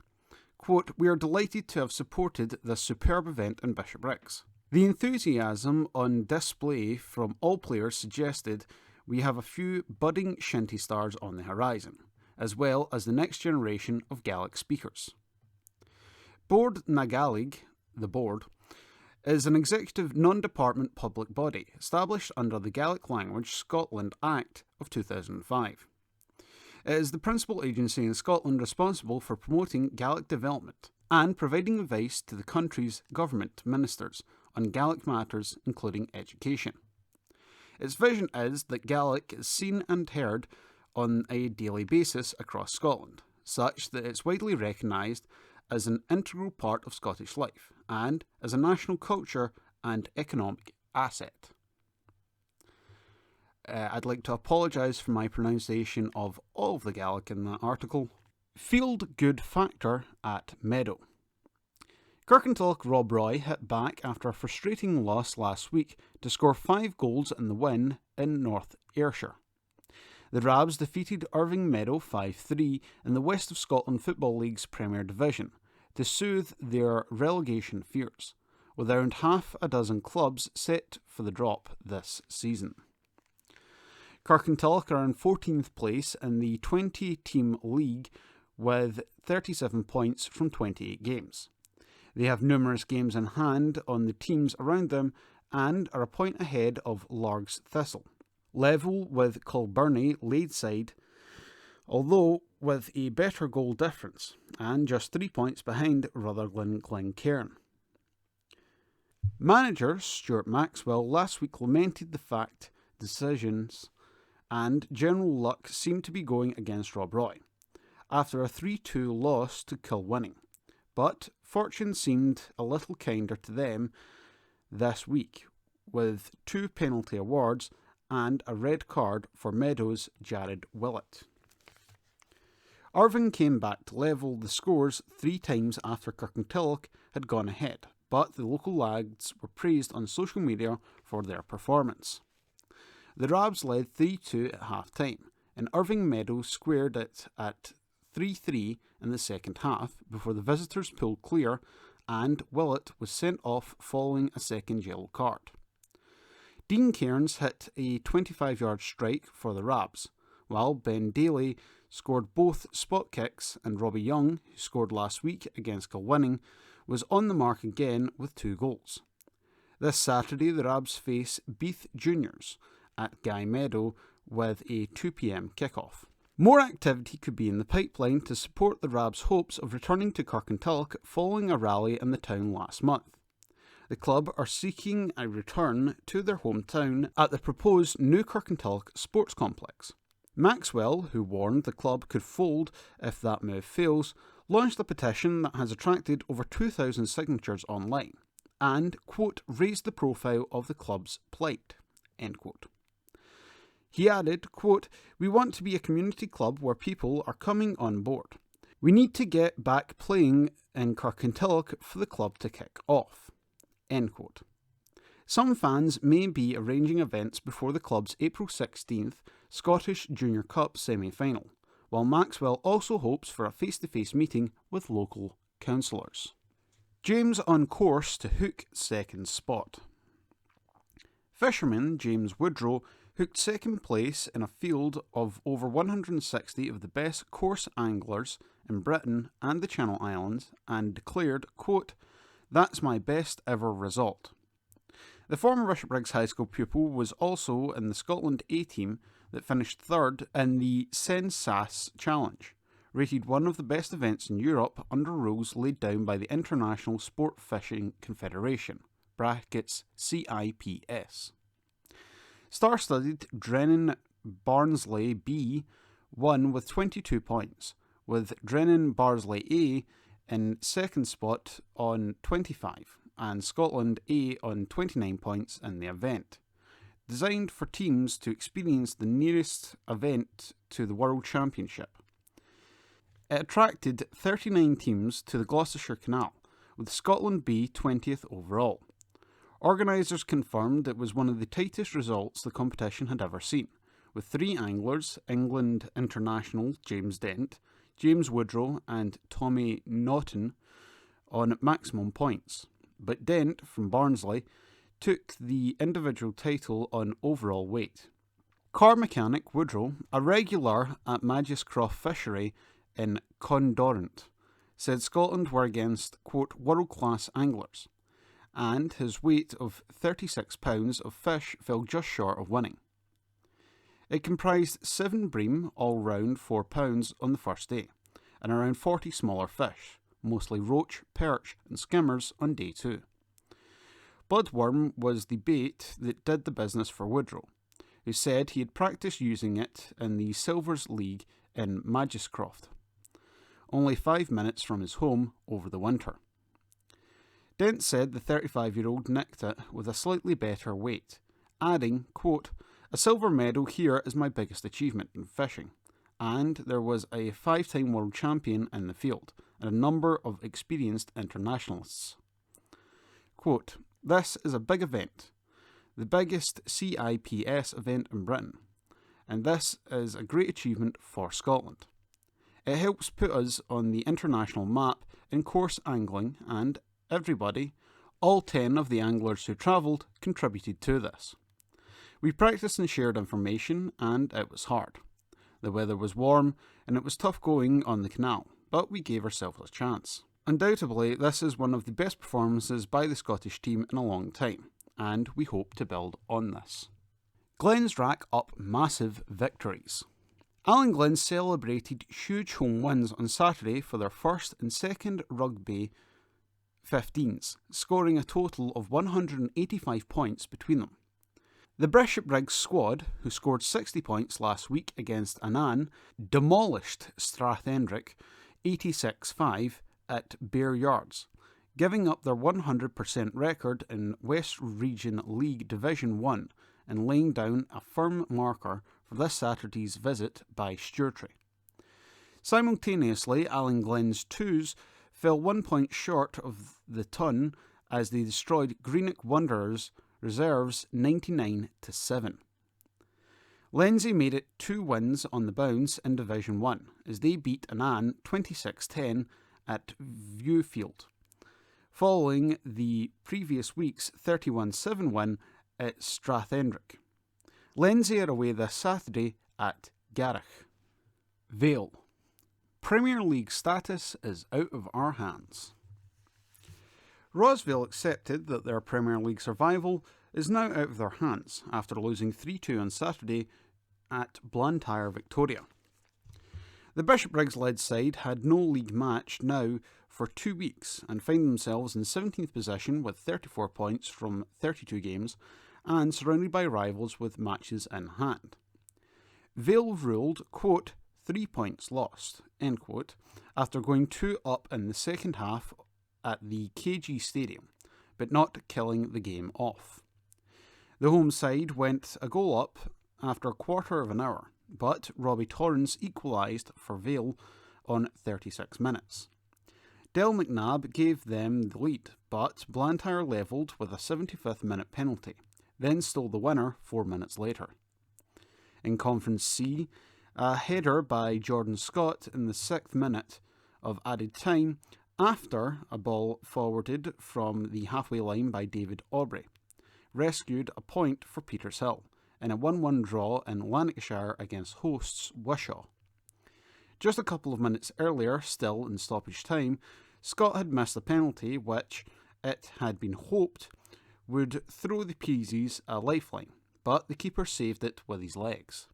quote, "We are delighted to have supported this superb event in Bishopbriggs. The enthusiasm on display from all players suggested we have a few budding shinty stars on the horizon, as well as the next generation of Gaelic speakers." Board na Gaelig, the board, is an executive non-department public body established under the Gaelic Language Scotland Act of 2005. It is the principal agency in Scotland responsible for promoting Gaelic development and providing advice to the country's government ministers on Gaelic matters including education. Its vision is that Gaelic is seen and heard on a daily basis across Scotland, such that it's widely recognised as an integral part of Scottish life and as a national culture and economic asset. I'd like to apologise for my pronunciation of all of the Gaelic in that article. Field good factor at Meadow. Kirkintilloch Rob Roy hit back after a frustrating loss last week to score 5 goals in the win in North Ayrshire. The Rabs defeated Irving Meadow 5-3 in the West of Scotland Football League's Premier Division to soothe their relegation fears, with around half a dozen clubs set for the drop this season. Kirkintilloch are in 14th place in the 20-team league with 37 points from 28 games. They have numerous games in hand on the teams around them and are a point ahead of Largs Thistle. level with Kilbirnie Ladeside, although with a better goal difference, and just 3 points behind Rutherglen Glencairn. Manager Stuart Maxwell last week lamented the fact decisions and general luck seemed to be going against Rob Roy, after a 3-2 loss to Kilwinning, but fortune seemed a little kinder to them this week, with 2 penalty awards and a red card for Meadows' Jared Willett. Irvine came back to level the scores 3 times after Kirkintilloch had gone ahead, but the local lads were praised on social media for their performance. The Rabs led 3-2 at half-time, and Irving Meadows squared it at 3-3 in the second half before the visitors pulled clear and Willett was sent off following a second yellow card. Dean Cairns hit a 25-yard strike for the Rabs, while Ben Daly scored both spot kicks and Robbie Young, who scored last week against Kilwinning, was on the mark again with 2 goals. This Saturday the Rabs face Beath Juniors at Guy Meadow with a 2 p.m. kickoff. More activity could be in the pipeline to support the Rabs' hopes of returning to Kirkintilloch following a rally in the town last month. The club are seeking a return to their hometown at the proposed new Kirkintilloch Sports Complex. Maxwell, who warned the club could fold if that move fails, launched a petition that has attracted over 2,000 signatures online and, quote, raised the profile of the club's plight, end quote. He added, quote, we want to be a community club where people are coming on board. We need to get back playing in Kirkintilloch for the club to kick off, end quote. Some fans may be arranging events before the club's April 16th Scottish Junior Cup semi-final, while Maxwell also hopes for a face-to-face meeting with local councillors. James on course to hook second spot. Fisherman James Woodrow hooked second place in a field of over 160 of the best coarse anglers in Britain and the Channel Islands and declared, quote, that's my best ever result. The former Bishopbriggs High School pupil was also in the Scotland A team that finished third in the Sensas Challenge, rated one of the best events in Europe under rules laid down by the International Sport Fishing Confederation (CIPS). Star-studded Drennan Barnsley B won with 22 points, with Drennan Barnsley A in second spot on 25, and Scotland A on 29 points in the event. Designed for teams to experience the nearest event to the World Championship. It attracted 39 teams to the Gloucestershire Canal, with Scotland B 20th overall. Organisers confirmed it was one of the tightest results the competition had ever seen, with 3 anglers, England international James Dent, James Woodrow and Tommy Naughton, on maximum points. But Dent, from Barnsley, took the individual title on overall weight. Car mechanic Woodrow, a regular at Magiscroft Fishery in Condorant, said Scotland were against, quote, world-class anglers, and his weight of 36 pounds of fish fell just short of winning. It comprised 7 bream, all round 4 pounds on the first day, and around 40 smaller fish, mostly roach, perch and skimmers on day 2. Bloodworm was the bait that did the business for Woodrow, who said he had practiced using it in the Silvers League in Magiscroft, only 5 minutes from his home over the winter. Dent said the 35-year-old nicked it with a slightly better weight, adding, quote, a silver medal here is my biggest achievement in fishing, and there was a 5-time world champion in the field, and a number of experienced internationalists. Quote, this is a big event, the biggest CIPS event in Britain, and this is a great achievement for Scotland. It helps put us on the international map in coarse angling, and everybody, all 10 of the anglers who travelled, contributed to this. We practiced and shared information, and it was hard. The weather was warm, and it was tough going on the canal, but we gave ourselves a chance. Undoubtedly, this is one of the best performances by the Scottish team in a long time, and we hope to build on this. Glens rack up massive victories. Allen Glens celebrated huge home wins on Saturday for their first and second rugby 15s, scoring a total of 185 points between them. The Bishopbriggs squad, who scored 60 points last week against Annan, demolished Strathendrick 86-5 at Bear Yards, giving up their 100% record in West Region League Division 1 and laying down a firm marker for this Saturday's visit by Stewartry. Simultaneously, Allen Glens 2s fell 1 point short of the ton as they destroyed Greenock Wanderers reserves 99-7. Lindsay made it 2 wins on the bounce in Division 1 as they beat Annan 26-10 at Viewfield, following the previous week's 31-7 win at Strathendrick. Lindsay are away this Saturday at Garrick. Vale. Premier League status is out of our hands. Rosvale accepted that their Premier League survival is now out of their hands after losing 3-2 on Saturday at Blantyre, Victoria. The Bishopbriggs-led side had no league match now for 2 weeks and find themselves in 17th position with 34 points from 32 games and surrounded by rivals with matches in hand. Vale ruled, quote, 3 points lost, end quote, after going 2 up in the second half at the KG Stadium, but not killing the game off. The home side went a goal up after a quarter of an hour, but Robbie Torrance equalised for Vale on 36 minutes. Del McNabb gave them the lead, but Blantyre levelled with a 75th minute penalty, then stole the winner 4 minutes later. In Conference C, a header by Jordan Scott in the 6th minute of added time after a ball forwarded from the halfway line by David Aubrey rescued a point for Petershill in a 1-1 draw in Lancashire against hosts Wishaw. Just a couple of minutes earlier, still in stoppage time, Scott had missed a penalty which, it had been hoped, would throw the Peasies a lifeline, but the keeper saved it with his legs.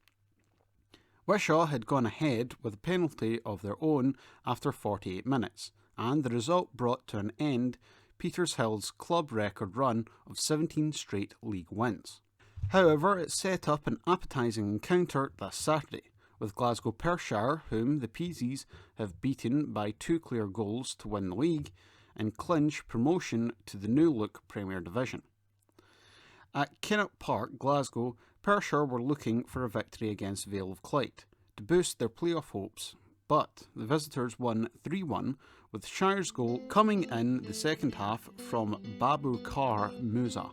Wishaw had gone ahead with a penalty of their own after 48 minutes, and the result brought to an end Petershill's club record run of 17 straight league wins. However, it set up an appetising encounter this Saturday, with Glasgow Perthshire, whom the Peasies have beaten by 2 clear goals to win the league and clinch promotion to the new-look Premier Division. At Kennock Park, Glasgow, Perthshire were looking for a victory against Vale of Clyde to boost their playoff hopes, but the visitors won 3-1, with Shire's goal coming in the second half from Babu Kar Musa.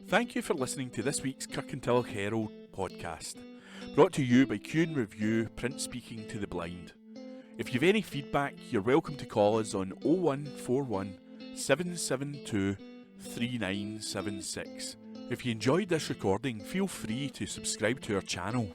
Thank you for listening to this week's Kirkintilloch Herald podcast, brought to you by Q Review Print Speaking to the Blind. If you've any feedback, you're welcome to call us on 0141 772 3976. If you enjoyed this recording, feel free to subscribe to our channel.